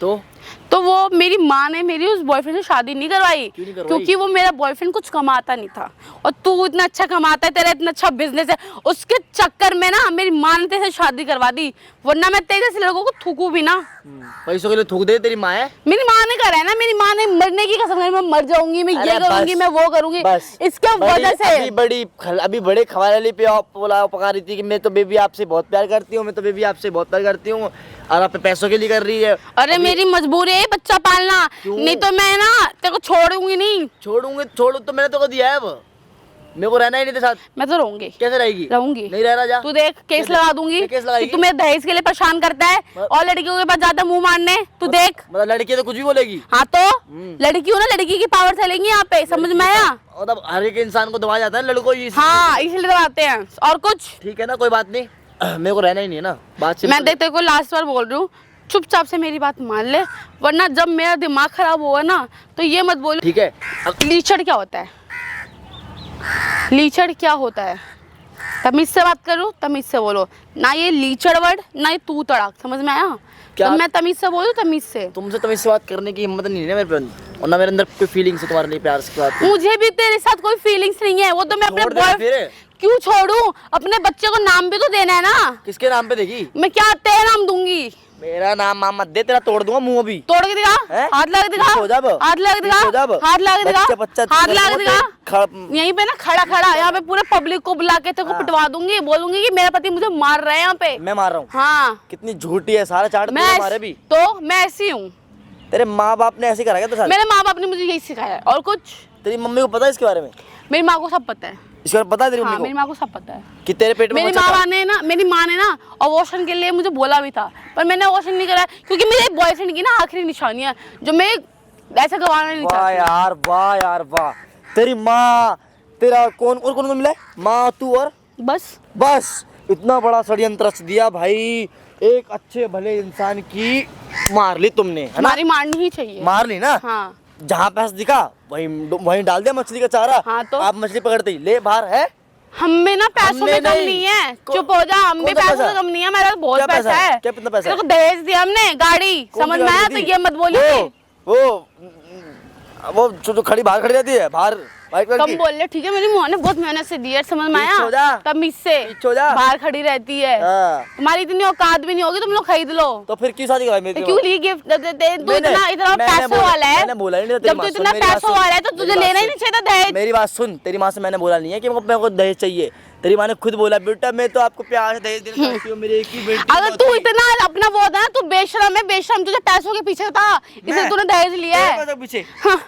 Speaker 4: तो वो मेरी माँ ने मेरी उस बॉयफ्रेंड से शादी नहीं करवाई,
Speaker 1: क्यों नहीं करवाई?
Speaker 4: क्योंकि वो मेरा बॉयफ्रेंड कुछ कमाता नहीं था, और तू इतना अच्छा कमाता है, तेरा इतना अच्छा बिजनेस है, उसके चक्कर में ना मेरी माँ ने तेरे से शादी करवा दी। वरना मैं तेरे जैसे लड़कों को थूकू भी ना।
Speaker 1: पैसों के लिए थूक दे तेरी माँ है।
Speaker 4: मेरी माँ ने करा है ना, मेरी माँ ने मरने की कसम खाई, मैं मर जाऊंगी, मैं ये
Speaker 1: अरे
Speaker 4: करूंगी,
Speaker 1: बस,
Speaker 4: मैं वो करूंगी,
Speaker 1: बस
Speaker 4: इसके वजह से।
Speaker 1: अभी बड़े खवाली पे पुलाव पका रही थी कि मैं तो बेबी आपसे बहुत प्यार करती हूँ, मैं तो बेबी आपसे बहुत प्यार करती हूँ, और आप पैसों के लिए कर रही है।
Speaker 4: अरे मेरी मजबूरी है बच्चा पालना, नहीं तो मैं ना तेरे को छोड़ूंगी नहीं।
Speaker 1: छोड़ू तो मैंने तो दिया है, अब मेरे को रहना ही नहीं तेरे साथ।
Speaker 4: मैं तो रहूंगी,
Speaker 1: कैसे रहेगी?
Speaker 4: रहूंगी।
Speaker 1: नहीं रह रहा जा।
Speaker 4: तू देख केस लगा दूंगी
Speaker 1: केस
Speaker 4: कि
Speaker 1: लगाएगी?
Speaker 4: तू मेरे दहेज के लिए परेशान करता है और लड़कियों के पास जाता है मुंह मारने, तू देख।
Speaker 1: मतलब लड़की तो कुछ भी बोलेगी।
Speaker 4: हाँ तो लड़की हो ना, लड़की की पावर चलेंगी यहाँ पे, समझ में आया?
Speaker 1: मतलब हर एक इंसान को दबाया जाता है लड़कों को।
Speaker 4: हाँ इसलिए दबाते हैं, और कुछ।
Speaker 1: ठीक है ना, कोई बात नहीं, मेरे को रहना ही नहीं है ना। बात
Speaker 4: मैं देख तेरे को लास्ट बार बोल रही हूँ, चुपचाप से मेरी बात मान ले, वरना जब मेरा दिमाग खराब होगा ना तो ये मत बोल।
Speaker 1: ठीक है।
Speaker 4: लीचड़ क्या होता है? लीचड़ क्या होता है? तमीज से बात करो, तमीज से बोलो ना, ये लीचड़ वर्ड ना ये तू तड़ाक, समझ में आया?
Speaker 1: क्या?
Speaker 4: तो मैं तमीज से बोलूं, तमीज से।
Speaker 1: तुमसे तुम इससे बात करने की हिम्मत नहीं है ना मेरे पे, और ना मेरे अंदर कोई फीलिंग्स है तुम्हारे लिए, प्यार की बात।
Speaker 4: मुझे भी तेरे साथ कोई फीलिंग्स नहीं है, वो तो मैं अपने
Speaker 1: छोड़ देना फिर।
Speaker 4: क्यों छोड़ूं? अपने बच्चे को नाम भी तो देना है ना।
Speaker 1: किसके नाम पे देगी?
Speaker 4: मैं क्या तेरा नाम दूंगी?
Speaker 1: मेरा नाम माम मत दे, तेरा तोड़ दूंगा मुंह अभी।
Speaker 4: तोड़ के दिखा,
Speaker 1: हैं?
Speaker 4: हाथ लगा के दिखा,
Speaker 1: हो जा अब।
Speaker 4: हाथ लगा के दिखा,
Speaker 1: हो जा अब।
Speaker 4: हाथ लगा के दिखा,
Speaker 1: बच्चा
Speaker 4: हाथ लगा के दिखा।
Speaker 1: खड़-
Speaker 4: यहीं पे ना खड़ा खड़ा यहाँ पे पूरे पब्लिक को बुला के तेरे को पिटवा दूंगी, बोलूंगी कि मेरा पति मुझे मार रहा है यहाँ पे।
Speaker 1: मैं मार रहा हूँ?
Speaker 4: हाँ
Speaker 1: कितनी झूठी है, सारा चाट
Speaker 4: मैं
Speaker 1: मारे भी।
Speaker 4: तो मैं ऐसी हूँ,
Speaker 1: तेरे माँ बाप ने ऐसे करा क्या तेरे साथ?
Speaker 4: मेरे माँ बाप ने मुझे यही सिखाया है, और कुछ।
Speaker 1: तेरी मम्मी को पता है इसके बारे में?
Speaker 4: मेरी माँ को सब पता है।
Speaker 1: इसके बारे में पता है तेरी
Speaker 4: हाँ
Speaker 1: मम्मी
Speaker 4: मेरी माँ को सब पता है।
Speaker 1: को कि तेरे पेट में
Speaker 4: मेरी
Speaker 1: बच्चा था?
Speaker 4: माँ ने ना अबॉर्शन के लिए मुझे बोला भी था, पर मैंने अबॉर्शन नहीं करा क्योंकि मेरे बॉयफ्रेंड की ना आखिरी निशानी है जो मैं ऐसे गंवाना नहीं
Speaker 1: वाह
Speaker 4: चाहती।
Speaker 1: यार, वाह यार, वाह। तेरी माँ, तेरा कौन और कौन मिला है? माँ, तू और बस इतना बड़ा षड्यंत्र रच दिया भाई, एक अच्छे भले इंसान की मार ली तुमने, है ना?
Speaker 4: हमारी मारनी ही चाहिए।
Speaker 1: मार ली ना?
Speaker 4: हाँ
Speaker 1: जहाँ पैसा दिखा वहीं डाल दिया मछली का चारा।
Speaker 4: हाँ तो?
Speaker 1: आप मछली पकड़ते ही ले बाहर है।
Speaker 4: हम में ना पैसों
Speaker 1: हमने
Speaker 4: में कम
Speaker 1: नहीं।
Speaker 4: नहीं है,
Speaker 1: को-
Speaker 4: चुप हो जा। हम भी
Speaker 1: कौन सा
Speaker 4: पैसों
Speaker 1: पैसा?
Speaker 4: में कम नहीं है, मेरा तो बहुत
Speaker 1: क्या
Speaker 4: पैसा है।
Speaker 1: क्या कितना पैसा है?
Speaker 4: तेरे को दहेज दिया हमने, गाड़ी,
Speaker 1: कौन
Speaker 4: समझ
Speaker 1: सी
Speaker 4: में
Speaker 1: गाड़ी
Speaker 4: आया?
Speaker 1: दी?
Speaker 4: तो ये मत बोलिए।
Speaker 1: वो जो खड़ी बाहर खड़ी रहती है बाहर, व्हाइट कलर
Speaker 4: कम
Speaker 1: की।
Speaker 4: बोल रहे, ठीक है? मेरी माँ ने बहुत मेहनत से दी है, समझ में
Speaker 1: पीछे हो जा।
Speaker 4: आया? तब इससे
Speaker 1: पीछे हो जा।
Speaker 4: बाहर खड़ी रहती है।
Speaker 1: हाँ।
Speaker 4: तुम्हारी इतनी औकात भी नहीं होगी, तुम लोग खरीद लो।
Speaker 1: तो फिर क्यों शादी कराई मेरी?
Speaker 4: क्यों ली गिफ्ट? तू
Speaker 1: मैंने-
Speaker 4: इतना इतना
Speaker 1: मैंने
Speaker 4: पैसों
Speaker 1: बोला-
Speaker 4: वाला है,
Speaker 1: मैंने बोला ही नहीं था, तेरी
Speaker 4: जब
Speaker 1: माँ
Speaker 4: तू
Speaker 1: सुन,
Speaker 4: इतना
Speaker 1: मेरी बात
Speaker 4: पैसों
Speaker 1: सुन,
Speaker 4: वाला है तो तुझे
Speaker 1: मेरी बात
Speaker 4: लेना ही
Speaker 1: सुन।
Speaker 4: नहीं चाहिए था दहेज।
Speaker 1: मेरी बात सुन, तेरी माँ से मैंने बोला नहीं है कि मेरे को दहेज चाहिए। तेरी माँ ने खुद बोला बेटा मैं तो आपको प्यार से दहेज देना चाहती हूँ, मेरी एक ही बेटी
Speaker 4: अगर तू इतना अपना वो था ना, तू बेशरम है, बेशरम, तुझे पैसों के पीछे था इसलिए तूने दहेज लिया है।
Speaker 1: पीछे
Speaker 4: हाँ,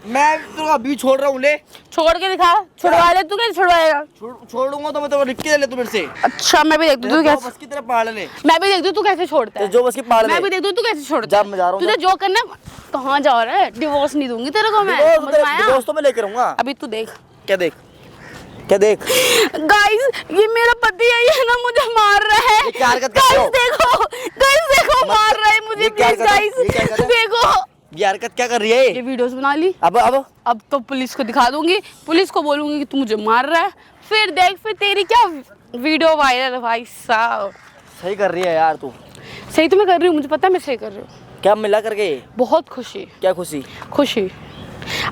Speaker 1: मैं तो अभी छोड़ रहा हूँ, ले
Speaker 4: छोड़ के दिखा, छुड़वा ले। तू कैसे छुड़वाएगा?
Speaker 1: छोड़ूंगा तो मैं तो लिख के ले तू मेरे से।
Speaker 4: अच्छा मैं भी देखती हूँ तू
Speaker 1: जो
Speaker 4: कैसे,
Speaker 1: बस की तरह पाड़ ले,
Speaker 4: मैं भी देखती हूँ तू कैसे छोड़ता है।
Speaker 1: जो बस की पाड़ ले।
Speaker 4: मैं भी देखती हूँ तू कैसे छोड़ता
Speaker 1: जब मैं जा रहा हूँ
Speaker 4: तुझे जो करना है। कहाँ जा रहा है? डिवोर्स नहीं दूंगी तेरे को मैं, समझ में आया?
Speaker 1: दोस्तों में लेकर आऊंगा।
Speaker 4: अभी तू देख।
Speaker 1: क्या देख? क्या देख?
Speaker 4: गाइस ये मेरा पति है, ये ना मुझे मार रहा है।
Speaker 1: ये क्या हरकत कर रहे हो?
Speaker 4: गाइस देखो मार रहा है मुझे,
Speaker 1: ये क्या
Speaker 4: प्लीज
Speaker 1: हरकत है?
Speaker 4: गाइस
Speaker 1: ये क्या हरकत है?
Speaker 4: देखो।
Speaker 1: ये हरकत क्या कर रही है?
Speaker 4: ये वीडियोस बना ली,
Speaker 1: अब
Speaker 4: अब तो पुलिस को दिखा दूंगी, पुलिस को बोलूंगी कि तू मुझे मार रहा है, फिर देख फिर तेरी क्या वीडियो वायरल। भाई साहब
Speaker 1: सही कर रही है यार तू।
Speaker 4: सही तो मैं कर रही हूँ, मुझे पता है मैं सही कर रही हूँ।
Speaker 1: क्या मिला करके?
Speaker 4: बहुत खुशी
Speaker 1: क्या खुशी?
Speaker 4: खुशी।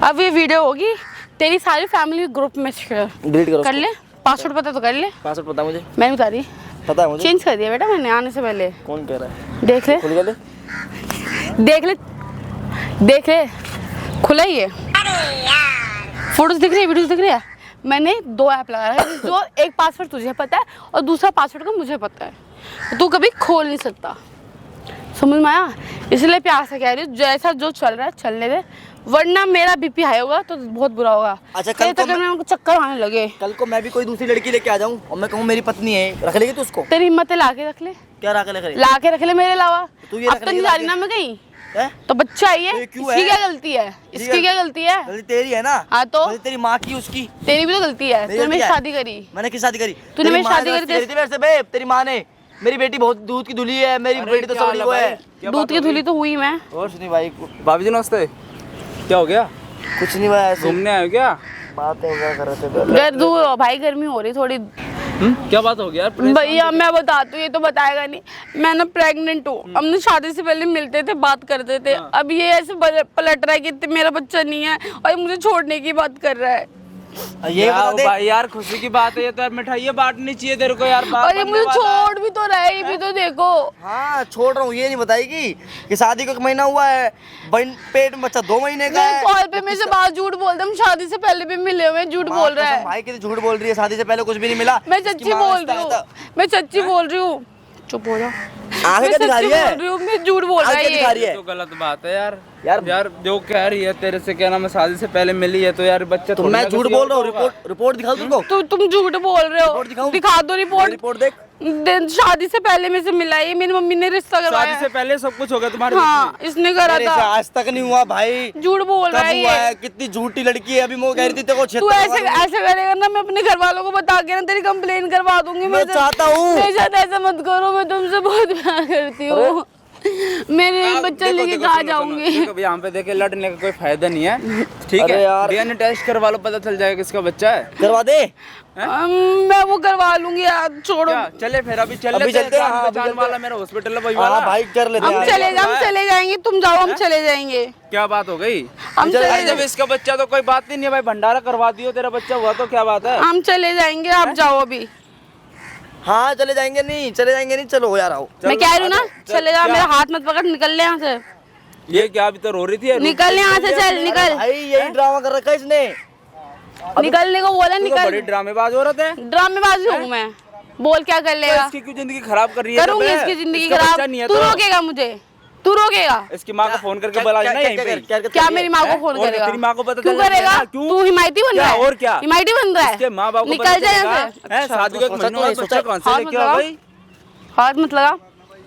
Speaker 4: अब ये वीडियो होगी तेरी सारी फैमिली ग्रुप में शेयर
Speaker 1: डिलीट करो
Speaker 4: कर ले। पासवर्ड पता तो कर ले।
Speaker 1: पासवर्ड पता मुझे,
Speaker 4: मैं बता रही,
Speaker 1: पता है मुझे।
Speaker 4: चेंज कर दिया बेटा मैंने आने से पहले,
Speaker 1: कौन कह रहा है?
Speaker 4: देख ले।
Speaker 1: खुल गया ले।
Speaker 4: देख ले खुला ही है। फोटोज दिख रही है, वीडियोस दिख रही है। मैंने 2 ऐप लगाया है, जो एक पासवर्ड तुझे पता है और दूसरा पासवर्ड का मुझे पता है। तू कभी खोल नहीं सकता, समझ में आया? इसलिए प्यार से कह रही हूँ, जैसा जो चल रहा है चलने दे, वरना मेरा बीपी हाई होगा तो बहुत बुरा होगा।
Speaker 1: अच्छा, कल को
Speaker 4: मैं चक्कर आने लगे।
Speaker 1: कल को मैं भी कोई दूसरी लड़की लेके आ जाऊं और मैं कहूँ मेरी पत्नी है, रख लेगी तू उसको?
Speaker 4: तेरी हिम्मत है, ला के रख ले।
Speaker 1: क्या रख ले?
Speaker 4: ला के रख ले मेरे अलावा।
Speaker 1: तू ये
Speaker 4: अब
Speaker 1: रख
Speaker 4: तो नहीं
Speaker 1: लेगी
Speaker 4: जा रही ना मैं कहीं,
Speaker 1: है?
Speaker 4: तो बच्चा ही है,
Speaker 1: ये क्यों
Speaker 4: इसकी
Speaker 1: है?
Speaker 4: क्या गलती है? इसकी क्या गलती है?
Speaker 1: गलती तेरी है ना?
Speaker 4: हाँ तो?
Speaker 1: गलती तेरी माँ की, उसकी।
Speaker 4: तेरी भी तो गलती है, तूने मेरी शादी करी।
Speaker 1: मैंने किस शादी करी?
Speaker 4: तूने मेरी
Speaker 1: तेरी माँ
Speaker 4: शादी
Speaker 1: ने
Speaker 4: करी
Speaker 1: थी मेरे से बे, तेरी माँ ने। मेरी बेटी बहुत दूध की धुली है, मेरी बेटी तो सबरी को है।
Speaker 4: दूध की धुली तो हुई मैं।
Speaker 1: और सुनी भाई,
Speaker 3: भाभी जी नमस्ते। क्या हो गया?
Speaker 1: कुछ नहीं भाई, ऐसे
Speaker 3: घूमने आए हो क्या?
Speaker 1: बातें क्या कर रहे थे?
Speaker 4: दूर हो भाई, गर्मी हो रही थोड़ी।
Speaker 3: क्या बात हो गया यार?
Speaker 4: भैया मैं बताती हूँ, ये तो बताएगा नहीं। मैं ना प्रेग्नेंट हूँ। हमने शादी से पहले मिलते थे, बात करते थे। अब ये ऐसे पलट रहा है कि मेरा बच्चा नहीं है और ये मुझे छोड़ने की बात कर रहा है।
Speaker 1: ये बता दे
Speaker 3: भाई यार, खुशी की बात है ये तो यार। मिठाई बांटनी चाहिए तेरे को यार।
Speaker 4: और ये मुझे छोड़ भी तो रहा है, ये भी तो देखो।
Speaker 1: हाँ छोड़ रहा हूँ, ये नहीं बताएगी कि शादी को 1 महीना हुआ है, पेट में बच्चा 2 महीने का है।
Speaker 4: कॉल पे मेरे से बात झूठ बोलते, हम शादी से पहले भी मिले हुए, झूठ बोल रहा है।
Speaker 1: भाई कितनी झूठ बोल रही है, शादी से पहले कुछ भी नहीं मिला।
Speaker 4: मैं सच्ची बोल रही हूँ, मैं सच्ची बोल रही हूँ। चुप हो जा।
Speaker 1: आगे क्या दिखा रही है?
Speaker 4: मैं झूठ बोल रहा
Speaker 1: आगे दिखा रही
Speaker 4: है।
Speaker 1: है?
Speaker 3: तो गलत बात है यार। यार जो कह रही है तेरे से, क्या नाम है, शादी से पहले मिली है तो यार बच्चा
Speaker 1: तो मैं झूठ बोल रहा हूँ। रिपोर्ट दिखा तुमको?
Speaker 4: तुम झूठ बोल रहे हो। दिखा दो रिपोर्ट
Speaker 1: देख।
Speaker 4: शादी से पहले में से मिला है, मेरी मम्मी ने रिश्ता करवाया।
Speaker 3: शादी से पहले सब कुछ हो गया तुम्हारे?
Speaker 4: हाँ, इसने करा था।
Speaker 1: आज तक नहीं हुआ भाई,
Speaker 4: झूठ बोल रहा है ये।
Speaker 1: कितनी झूठी लड़की है। अभी मैं कह रही थी तेरे को
Speaker 4: तू ऐसे करेगा ना, मैं अपने घर वालों को बता के ना तेरी कंप्लेन करवा दूंगी।
Speaker 1: मैं चाहता हूँ।
Speaker 4: मेरे साथ ऐसा मत करो, मैं तुमसे बहुत प्यार करती हूँ। मेरे बच्चा लेके कहाँ जाऊंगी?
Speaker 3: यहाँ पे देखे, लड़ने का कोई फायदा नहीं है, ठीक है यार। डीएनए टेस्ट करवा लो, पता चल जाएगा किसका बच्चा है।
Speaker 1: करवा दे।
Speaker 4: मैं वो करवा लूंगी यार, छोड़ो।
Speaker 3: चले फिर अभी चलते हैं। जान वाला मेरा हॉस्पिटल है, वही
Speaker 1: हाँ
Speaker 3: वाला।
Speaker 1: भाई कर लेते
Speaker 4: हम
Speaker 1: हैं।
Speaker 4: चले जाएंगे, तुम जाओ, हम चले जाएंगे।
Speaker 3: क्या बात हो गई?
Speaker 4: हम चले
Speaker 3: अरे जब इसका बच्चा तो कोई बात ही नहीं है भाई, भंडारा करवा दियो, तेरा बच्चा हुआ तो क्या बात है?
Speaker 4: हम चले जाएंगे, आप जाओ अभी।
Speaker 1: हाँ चले जाएंगे नहीं, चलो यार आओ।
Speaker 4: मैं कह रही हूँ ना, चले जाओ। मेरा हाथ मत पकड़, निकल ले यहाँ से।
Speaker 3: ये क्या अभी तो रो रही थी?
Speaker 4: निकल यहाँ से, चल निकल।
Speaker 1: भाई यही ड्रामा कर रखा है इसने।
Speaker 4: निकलने को बोला, निकल।
Speaker 3: बड़ी ड्रामेबाज हो रहे थे।
Speaker 4: ड्रामेबाजी हूँ मैं, बोल क्या कर लेगा?
Speaker 3: इसकी क्यों जिंदगी खराब कर रही है?
Speaker 4: करूंगी इसकी जिंदगी खराब। तू रोकेगा मुझे? तू रोकेगा?
Speaker 3: इसकी माँ को फोन करके बुला लेना यहीं पे।
Speaker 4: क्या मेरी माँ को फोन
Speaker 3: और
Speaker 4: करेगा?
Speaker 3: तेरी माँ को पता
Speaker 4: क्यों
Speaker 3: चल जाएगा?
Speaker 4: करेगा?
Speaker 3: क्यों?
Speaker 4: तू हिमायती बन रहा है?
Speaker 3: और क्या?
Speaker 4: हिमायती बन रहा है?
Speaker 3: इसके माँ बाप को
Speaker 4: निकल
Speaker 3: पता
Speaker 4: जा
Speaker 3: चलेगा?
Speaker 4: यहाँ से।
Speaker 3: हैं, शादी को 1 महीना हुआ, बच्चा कौन से लेके आ गई?
Speaker 4: हाथ मत लगा,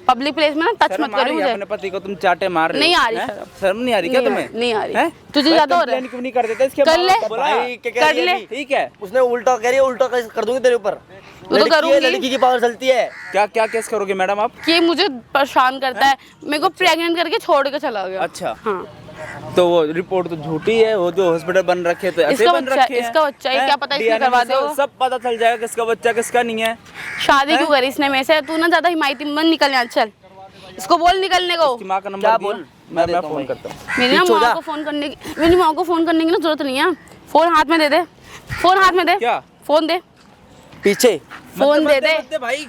Speaker 4: पब्लिक प्लेस में ना टच मत करो मुझे।
Speaker 3: अपने पति को तुम चाटे मार रहे हो।
Speaker 4: नहीं आ रही
Speaker 3: हैं?
Speaker 4: शर्म।
Speaker 3: शर्म नहीं आ रही क्या तुम्हें?
Speaker 4: नहीं आ रही।
Speaker 3: हैं?
Speaker 4: तुझे ज्यादा हो रहा है।
Speaker 3: क्यों नहीं कर देते इसके
Speaker 4: कर ले।
Speaker 1: भाई क्या कह
Speaker 4: कर
Speaker 1: रही है
Speaker 4: ले।
Speaker 1: अभी?
Speaker 3: ठीक है,
Speaker 1: उसने उल्टा कह रही है, उल्टा कर दूंगी तेरे ऊपर।
Speaker 4: तो करूंगी।
Speaker 1: लड़की की पावर चलती है।
Speaker 3: क्या क्या केस करोगे मैडम आप?
Speaker 4: कि मुझे परेशान करता है, मेरे को प्रेग्नेंट करके छोड़ के चला गया।
Speaker 3: अच्छा,
Speaker 4: हाँ।
Speaker 3: तो वो रिपोर्ट तो झूठी है, वो जो हॉस्पिटल बन रखे तो ऐसे
Speaker 4: इसका
Speaker 3: बन
Speaker 4: बच्चा-
Speaker 3: रखे हैं।
Speaker 4: इसका बच्चा है,
Speaker 3: हैं?
Speaker 4: क्या पता इसने
Speaker 3: DNA
Speaker 4: करवा
Speaker 3: में
Speaker 4: दे वो।
Speaker 3: सब पता चल जाएगा किसका बच्चा किसका नहीं है।
Speaker 4: शादी क्यों करी इसने मेरे से? तू ना ज्यादा हिमायती मन, निकल यहाँ चल। इसको बोल निकलने को।
Speaker 3: इसकी माँ का
Speaker 1: क्या
Speaker 3: नंबर
Speaker 1: बोल?
Speaker 3: मैं
Speaker 1: देता हूँ
Speaker 3: फोन
Speaker 1: भाई।
Speaker 3: करता हूँ।
Speaker 4: मेरी ना
Speaker 1: पीछे हो
Speaker 4: माँ
Speaker 1: जा।
Speaker 4: को फोन करने की, मेरी माँ को फोन करने की ना जरूरत नहीं है। फोन हाथ में दे दे, फोन हाथ में दे।
Speaker 3: क्या?
Speaker 4: फोन दे,
Speaker 1: पीछे
Speaker 4: फोन दे दे।
Speaker 3: भाई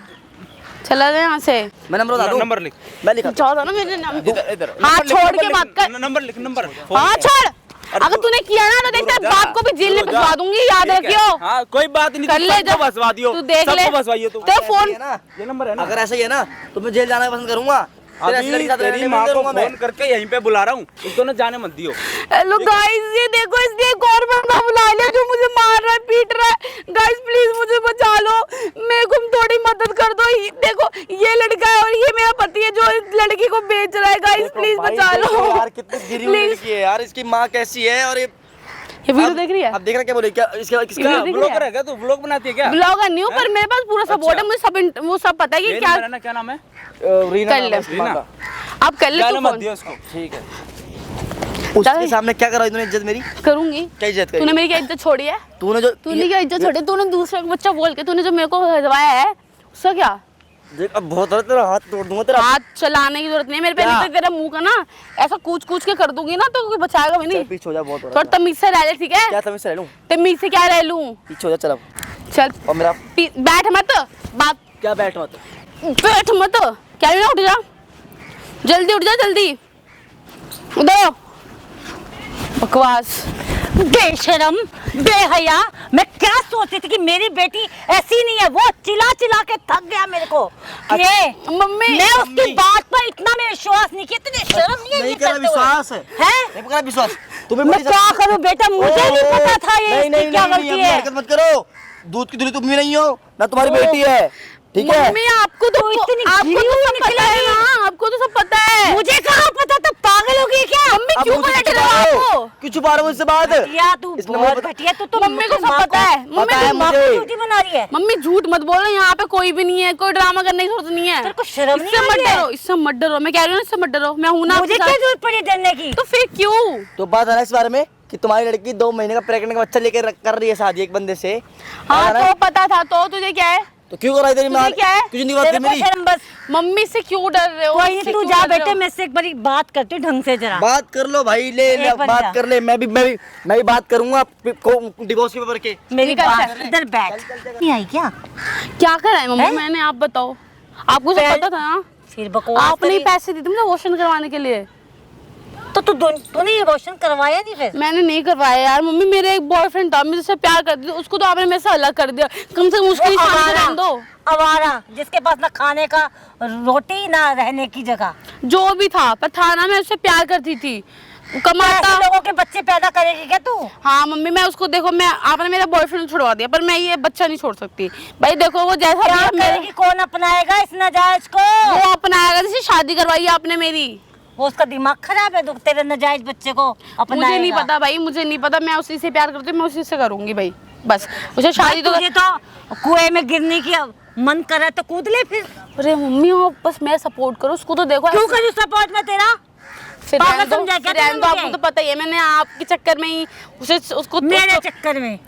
Speaker 4: चला जा यहाँ से।
Speaker 1: मैं नंबर बता दूं?
Speaker 3: नंबर लिख।
Speaker 1: मैं लिखा
Speaker 4: जाओ ना मेरे नाम।
Speaker 3: इधर इधर
Speaker 4: हाथ
Speaker 3: नंबर लिख,
Speaker 4: छोड़
Speaker 3: नंबर
Speaker 4: के
Speaker 3: लिख,
Speaker 4: बात कर।
Speaker 3: नंबर लिख, नंबर।
Speaker 4: हाँ छोड़। अगर तूने किया ना तो देख तेरे
Speaker 3: जा।
Speaker 4: बाप को भी जेल में
Speaker 3: जा।
Speaker 4: फंसवा दूंगी, याद
Speaker 3: ठीक है।
Speaker 4: रखियो।
Speaker 3: हाँ कोई बात नहीं,
Speaker 4: कर ले जा।
Speaker 3: फंसवा दियो,
Speaker 4: तू देख ले।
Speaker 3: सबको फंसवाइयो तुम।
Speaker 4: तेरा फोन
Speaker 1: है ना?
Speaker 3: ये नंबर है ना?
Speaker 1: अगर ऐसा ही है ना तो मैं जेल जाना पसंद करूंगा। तेरे ऐसी लड़की
Speaker 3: अभी
Speaker 1: के साथ
Speaker 3: तेरी
Speaker 1: रहने
Speaker 3: माँ
Speaker 1: नहीं
Speaker 3: को
Speaker 1: करूंगा मैं।
Speaker 3: फोन करके यहीं पे बुला रहा हूँ, उसको ना जाने मत दियो।
Speaker 4: हेलो गाइस, ये देखो इसने एक और बंदा बुला लिया जो मुझे मार रहा है, पीट रहा है। गाइस प्लीज मुझे बचा लो, मेरे को थोड़ी मदद कर दो। देखो ये लड़का है और ये मेरा पति है जो इस लड़की को बेच रहा है। गाइस प्लीज
Speaker 1: भाई,
Speaker 4: बचा
Speaker 1: देखो
Speaker 4: लो
Speaker 1: यार कितनी गिरी हुई लड़की है यार। इसकी माँ कैसी है और ये
Speaker 4: वीडियो देख रही है?
Speaker 1: अब देख रहा क्या बोले? क्या इसका किसका
Speaker 4: वीडियो देख रही
Speaker 3: ब्लॉगर है क्या तू? ब्लॉग बनाती है क्या?
Speaker 4: ब्लॉगर नहीं हूँ पर मेरे पास पूरा सपोर्ट है, मुझे सब वो सब पता है कि
Speaker 3: ये
Speaker 4: क्या
Speaker 3: नंबर है ना, क्या नाम है?
Speaker 1: रीना
Speaker 4: कर
Speaker 1: नाम
Speaker 4: ले।
Speaker 1: है इसकी माँ का।
Speaker 4: आप कर ले
Speaker 3: गाली
Speaker 4: तो
Speaker 3: मत
Speaker 4: फोन
Speaker 3: दियो उसको।
Speaker 1: ठीक है। उसके सामने क्या करा तूने? इज्जत मेरी
Speaker 4: करूंगी।
Speaker 1: क्या इज्जत करी?
Speaker 4: तूने मेरी क्या इज्जत छोड़ी है? तूने क्या इज्जत छोड़ी? तूने दूसरे का बच्चा बोल के तूने जो मेरे को हरवाया है उसका क्या?
Speaker 1: देख अब बहुत तेरा हाथ तोड़ दूंगा तेरा।
Speaker 4: हाथ चलाने की जरूरत नहीं है मेरे पे,
Speaker 1: क्या?
Speaker 4: नहीं तो तेरा मुंह का ना ऐसा कूच कूच के कर दूंगी ना तो कोई बचाएगा भी नहीं।
Speaker 1: पीछे हो जा, बहुत हो
Speaker 4: थोड़ा तमीज से रह ले, ठीक है?
Speaker 1: क्या तमीज से रह लूं?
Speaker 4: तमीज से क्या रह लूं?
Speaker 1: पीछे हो जा, चल अब।
Speaker 4: चल
Speaker 1: और मेरा
Speaker 4: बैठ मत, बात
Speaker 1: क्या बैठ मत।
Speaker 4: बैठ मत, क्या ना उठ जा, जल्दी उठ जा जल्दी। उधर बकवास।
Speaker 2: बेशरम, बेहया। मैं क्या सोचती थी कि मेरी बेटी ऐसी नहीं है, वो चिल्ला चिल्ला के थक गया मेरे को। ये
Speaker 4: मम्मी
Speaker 2: मैं उसकी बात पर इतना में विश्वास नहीं किया, तुझे शर्म नहीं है
Speaker 1: नहीं
Speaker 2: ये
Speaker 1: करा
Speaker 2: करते हुए?
Speaker 1: विश्वास
Speaker 2: हैं?
Speaker 1: नहीं करा विश्वास तुम्हें
Speaker 2: मैं क्या करूं बेटा, मुझे नहीं पता था ये
Speaker 1: नहीं
Speaker 2: इसकी
Speaker 1: नहीं
Speaker 2: क्या
Speaker 1: नहीं
Speaker 2: गलती
Speaker 1: अपनी
Speaker 2: है।
Speaker 1: हरकत मत करो। दूध की दूरी तुम भी नहीं हो ना तुम्हारी बेटी है, ठीक है।
Speaker 4: मम्मी आपको तो
Speaker 2: इतनी
Speaker 4: आपको
Speaker 2: घिरी
Speaker 4: तो
Speaker 2: हुई
Speaker 4: सब पता है
Speaker 2: निकलेगी।
Speaker 4: ना, आपको तो सब पता है।
Speaker 2: मुझे कहाँ पता था, पागल हो गई क्या?
Speaker 4: मम्मी
Speaker 1: अब
Speaker 4: क्यों
Speaker 1: मुझे
Speaker 4: पलट
Speaker 1: छुपा
Speaker 4: रहे हो
Speaker 1: रहे हो?
Speaker 4: आपको?
Speaker 1: क्यों छुपा रहे हो मुझसे बात?
Speaker 2: या तू
Speaker 1: इसने
Speaker 2: बहुत
Speaker 1: मुझे
Speaker 2: घटिया, तू तो
Speaker 4: मम्मी को सब
Speaker 2: माँ
Speaker 4: पता है। मम्मी
Speaker 1: पता है
Speaker 4: को
Speaker 2: माँ
Speaker 1: मुझे।
Speaker 2: को झूठी बना रही है।
Speaker 4: मम्मी झूठ मत बोलो, यहाँ पे कोई भी नहीं है, कोई ड्रामा करने की जरूरत नहीं है।
Speaker 2: तेरे को शर्म नहीं
Speaker 4: इससे
Speaker 2: आ
Speaker 4: मत
Speaker 2: रही है?
Speaker 4: डरो, इससे मत डरो, मैं कह रही हूँ ना, इससे मत डरो, मैं हूं ना
Speaker 2: मुझे
Speaker 4: आपके
Speaker 2: क्या
Speaker 4: साथ।
Speaker 2: जरूरत पड़ी डरने की?
Speaker 4: तो फिर क्यों?
Speaker 1: तो बात है ना इस बारे में कि तुम्हारी लड़की 2 महीने का प्रेग्नेंट का बच्चा लेकर कर रही है शादी एक बंदे से।
Speaker 4: हाँ
Speaker 1: है ना?
Speaker 4: तो पता था, तो तुझे क्या है?
Speaker 1: तो क्यों कराई तेरी माँ?
Speaker 4: तुझे क्या है?
Speaker 1: तुझे नहीं बात
Speaker 2: तेरे
Speaker 1: कर
Speaker 2: को
Speaker 1: मेरी?
Speaker 2: शर्म बस।
Speaker 4: मम्मी से क्यों डर रहे हो?
Speaker 2: कोई
Speaker 4: इससे
Speaker 2: नहीं, तू
Speaker 4: क्यों
Speaker 2: जा
Speaker 4: डर रहे
Speaker 2: बेटे,
Speaker 4: हो?
Speaker 2: मैं से एक बारी बात करती हूँ ढंग से जरा।
Speaker 1: बात कर लो भाई, ले
Speaker 2: एक बन जा।
Speaker 1: बात कर ले। मैं भी बात करूंगा डिवोर्स के पेपर के।
Speaker 2: मेरी
Speaker 4: निकल
Speaker 2: बात
Speaker 4: जा।
Speaker 2: इधर बैठ। नहीं आई क्या?
Speaker 4: क्या करा है मम्मी
Speaker 2: हैं?
Speaker 4: मैंने, आप बताओ। आपको सब
Speaker 2: पहले-
Speaker 4: पता था ना?
Speaker 2: फिर बकवास
Speaker 4: आपने ही
Speaker 2: करी।
Speaker 4: पैसे दिए थे मुझे वॉशन करवाने के लिए।
Speaker 2: तो तूने ये रोशन करवाया नहीं फिर?
Speaker 4: मैंने नहीं करवाया यार मम्मी, मेरे एक बॉयफ्रेंड था, मैं जिससे प्यार करती थी, उसको तो आपने मेरे से अलग कर दिया। कम से कम उसको ही शादी
Speaker 2: आवारा,
Speaker 4: कराने दो।
Speaker 2: आवारा जिसके पास ना खाने का रोटी ना रहने की जगह।
Speaker 4: जो भी था, पर था ना, मैं उससे प्यार करती थी,
Speaker 2: ऐसे
Speaker 4: कमाता।
Speaker 2: लोगों के बच्चे पैदा करेगी क्या तू?
Speaker 4: हाँ मम्मी, मैं उसको देखो, मैं आपने मेरा बॉयफ्रेंड छुड़वा दिया, पर मैं ये बच्चा नहीं छोड़ सकती भाई। देखो वो जैसा
Speaker 2: क्या
Speaker 4: भी है,
Speaker 2: करेगी? कौन अपनाएगा इस नाजायज को?
Speaker 4: वो अपनाएगा, जैसे शादी करवाई है आपने मेरी।
Speaker 2: वो उसका दिमाग खराब है, तो तेरे नाजायज बच्चे को अपनाएगा।
Speaker 4: मुझे नहीं पता भाई, मुझे नहीं पता, मैं उसी से प्यार करती हूँ, मैं उसी से करूंगी भाई, बस। उसे शादी तो
Speaker 2: तुझे तो कुएं में गिरने की मन करे तो कूद ले फिर।
Speaker 4: अरे मम्मी वो बस मैं सपोर्ट करो उसको, तो देखो
Speaker 2: क्यों करूँ सपोर्ट में तेरा?
Speaker 4: फिर
Speaker 2: पागल
Speaker 4: रहने दो,
Speaker 2: समझा क्या
Speaker 4: फिर रहने दो,
Speaker 2: तुमने
Speaker 4: आपको
Speaker 2: मुझे?
Speaker 4: तो पता ही है, मैंने आपके चक्कर में ही उसे उसको
Speaker 2: मेरे चक्कर में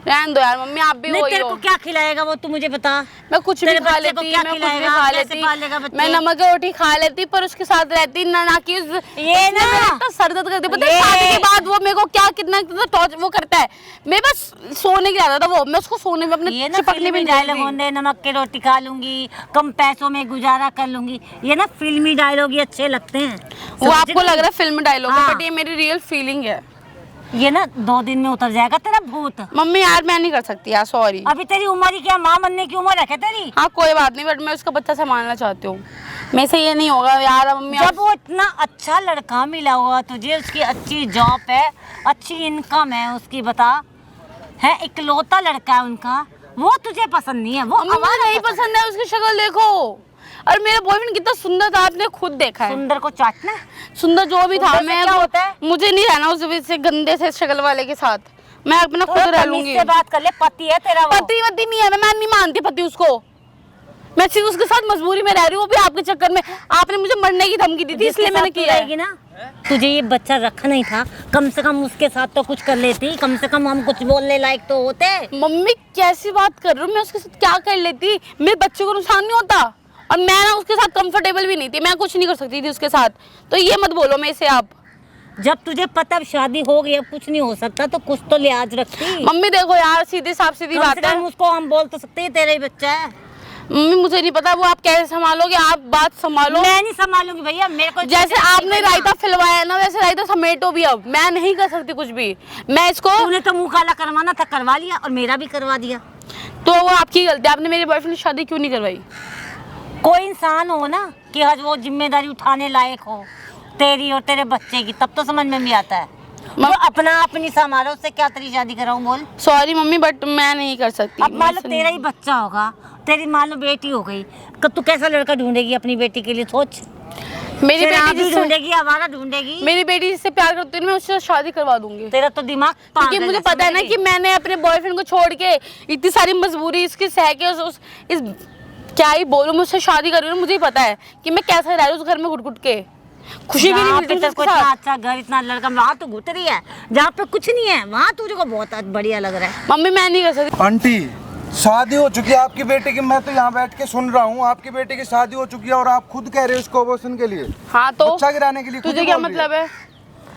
Speaker 4: रहने दो यार मम्मी, आप भी
Speaker 2: नहीं।
Speaker 4: वही
Speaker 2: तेरे
Speaker 4: हो।
Speaker 2: को क्या खिलाएगा वो, तू मुझे बता।
Speaker 4: मैं कुछ भी
Speaker 2: तेरे
Speaker 4: खा
Speaker 2: बच्चे को
Speaker 4: लेती,
Speaker 2: क्या
Speaker 4: मैं कुछ भी
Speaker 2: खिलाएगा?
Speaker 4: खा
Speaker 2: कैसे
Speaker 4: लेती,
Speaker 2: पालेगा बच्चे?
Speaker 4: मैं नमक की रोटी खा लेती, पर उसके साथ रहती ना कि
Speaker 2: ये ना
Speaker 4: तो सर दर्द करती, पता है
Speaker 2: ये-
Speaker 4: शादी के बाद वो मेरे को क्या कितना कितना टॉर्च वो करता है। मैं बस सोने के आता था वो, मैं उसको सोने में अपने
Speaker 2: ये ना
Speaker 4: चिपकने
Speaker 2: फिल्मी
Speaker 4: भी नहीं
Speaker 2: डायलॉग
Speaker 4: देती।
Speaker 2: होंगे, नमक की रोटी खा लूंगी, कम पैसों में गुजारा कर लूंगी। ये ना फिल्मी डायलॉग ये अच्छे लगते हैं।
Speaker 4: वो
Speaker 2: समझ
Speaker 4: आपको
Speaker 2: गई?
Speaker 4: लग रहा है फिल्म डायलॉग है,
Speaker 2: हाँ।
Speaker 4: बट ये मेरी रियल फीलिंग है।
Speaker 2: ये ना 2 दिन में उतर जाएगा तेरा भूत।
Speaker 4: मम्मी यार मैं नहीं कर सकती यार, सॉरी।
Speaker 2: अभी तेरी उम्र ही क्या, माँ बनने की उम्र है क्या तेरी?
Speaker 4: हाँ कोई बात नहीं, बट मैं उसका बच्चा संभालना चाहती हूँ, मेरे से ये नहीं होगा यार मम्मी।
Speaker 2: जब वो इतना अच्छा लड़का मिला हुआ तुझे, उसकी अच्छी जॉब है, अच्छी इनकम है उसकी, बता है, इकलौता लड़का है उनका, वो तुझे पसंद नहीं है? वो
Speaker 4: मम्मी मुझे
Speaker 2: हमारा
Speaker 4: नहीं पसंद है, उसकी शक्ल देखो। और मेरा बॉयफ्रेंड कितना सुंदर था, आपने खुद देखा है।
Speaker 2: सुंदर को चाटना है?
Speaker 4: सुंदर जो भी था,
Speaker 2: सुंदर से
Speaker 4: मैं
Speaker 2: क्या
Speaker 4: वो
Speaker 2: होता है?
Speaker 4: मुझे नहीं रहना उस से गंदे से शक्ल वाले के साथ, मैं अपना खुद
Speaker 2: थोड़ा
Speaker 4: रह
Speaker 2: तमीज
Speaker 4: लूंगी।
Speaker 2: से बात कर ले, पति है तेरा वो।
Speaker 4: पति वति नहीं है, मैं नहीं मानती पति उसको, मैं सिर्फ उसके साथ मजबूरी में रह रही हूँ, वो भी आपके चक्कर में। आपने मुझे मरने की धमकी दी थी, इसलिए मैंने किया है।
Speaker 2: रहेगी ना, तुझे ये बच्चा रखा नहीं था, कम से कम उसके साथ तो कुछ कर लेती, कम से कम हम कुछ बोलने लायक तो होते।
Speaker 4: मम्मी कैसी बात कर रही हूँ, मैं उसके साथ क्या कर लेती, मेरे बच्चे को नुकसान नहीं होता, और मैं ना उसके साथ कंफर्टेबल भी नहीं थी, मैं कुछ नहीं कर सकती थी उसके साथ, तो ये मत बोलो मेरे से आप।
Speaker 2: जब तुझे पता अब शादी हो गई, अब कुछ नहीं हो सकता, तो कुछ तो लिहाज रखती।
Speaker 4: मम्मी देखो यार, सीधे साफ सीधी
Speaker 2: कम से
Speaker 4: बात है।
Speaker 2: कम उसको हम बोल तो सकते हैं तेरा ही बच्चा है।
Speaker 4: मम्मी मुझे नहीं पता वो आप कैसे संभालोगे, आप बात संभालो।
Speaker 2: मैं नहीं संभालूंगी भैया, मेरे को
Speaker 4: जैसे आपने रायता फिलवाया ना, वैसे रायता समेटो भी। अब मैं नहीं कर सकती कुछ भी, मैं इसको।
Speaker 2: तूने तो मुंह काला करवाना था, करवा लिया, और मेरा भी करवा दिया।
Speaker 4: तो वो आपकी गलती, आपने मेरे बॉयफ्रेंड की शादी क्यों नहीं करवाई?
Speaker 2: कोई इंसान हो ना कि आज वो जिम्मेदारी उठाने लायक हो तेरी और तेरे बच्चे की, तब तो समझ में भी आता है। वो अपना अपनी संभालो, उससे क्या तेरी शादी कराऊं बोल?
Speaker 4: सॉरी मम्मी, बट मैं नहीं कर सकती।
Speaker 2: अब मान लो तेरा ही बच्चा होगा, तेरी मान लो बेटी हो गई, तू कैसा लड़का ढूंढेगी अपनी बेटी के लिए? सोच।
Speaker 4: मेरी
Speaker 2: शराबी
Speaker 4: बेटी जिससे
Speaker 2: ढूंढेगी, आवारा ढूंढेगी?
Speaker 4: मेरी बेटी जिससे प्यार करती है, मैं उससे शादी करवा दूंगी।
Speaker 2: तेरा तो दिमाग
Speaker 4: क्योंकि
Speaker 2: पागल
Speaker 4: मुझे
Speaker 2: है,
Speaker 4: पता है ना
Speaker 2: समझ
Speaker 4: कि
Speaker 2: गई?
Speaker 4: मैंने अपने बॉयफ्रेंड को छोड़ के इतनी सारी मजबूरी इसकी सह के इस क्या ही बोलूं, मुझसे शादी कर रही हूँ, मुझे ही पता है कि मैं कैसे रह रही हूँ उस घर में घुट-घुट के, खुशी भी नहीं
Speaker 2: जहाँ
Speaker 4: मिलती
Speaker 2: पे
Speaker 4: मुझे
Speaker 2: तेरे को
Speaker 4: उसके
Speaker 2: इतना
Speaker 4: साथ।
Speaker 2: अच्छा घर, इतना लड़का, वहाँ तो घुट रही है। जहाँ पे कुछ नहीं है वहाँ तुझे को बहुत बढ़िया लग रहा है।
Speaker 4: मम्मी मैं नहीं कर सकती।
Speaker 5: आंटी शादी हो चुकी है आपकी बेटे की, मैं तो यहाँ बैठ के सुन रहा हूँ, आपकी बेटे की शादी हो चुकी है और आप खुद कह रहे हो इसको अबॉर्शन के लिए,
Speaker 4: हाँ तो
Speaker 5: बच्चा गिराने के लिए खुद
Speaker 4: तुझे
Speaker 5: ही
Speaker 4: क्या
Speaker 5: बोल रही
Speaker 4: मतलब है?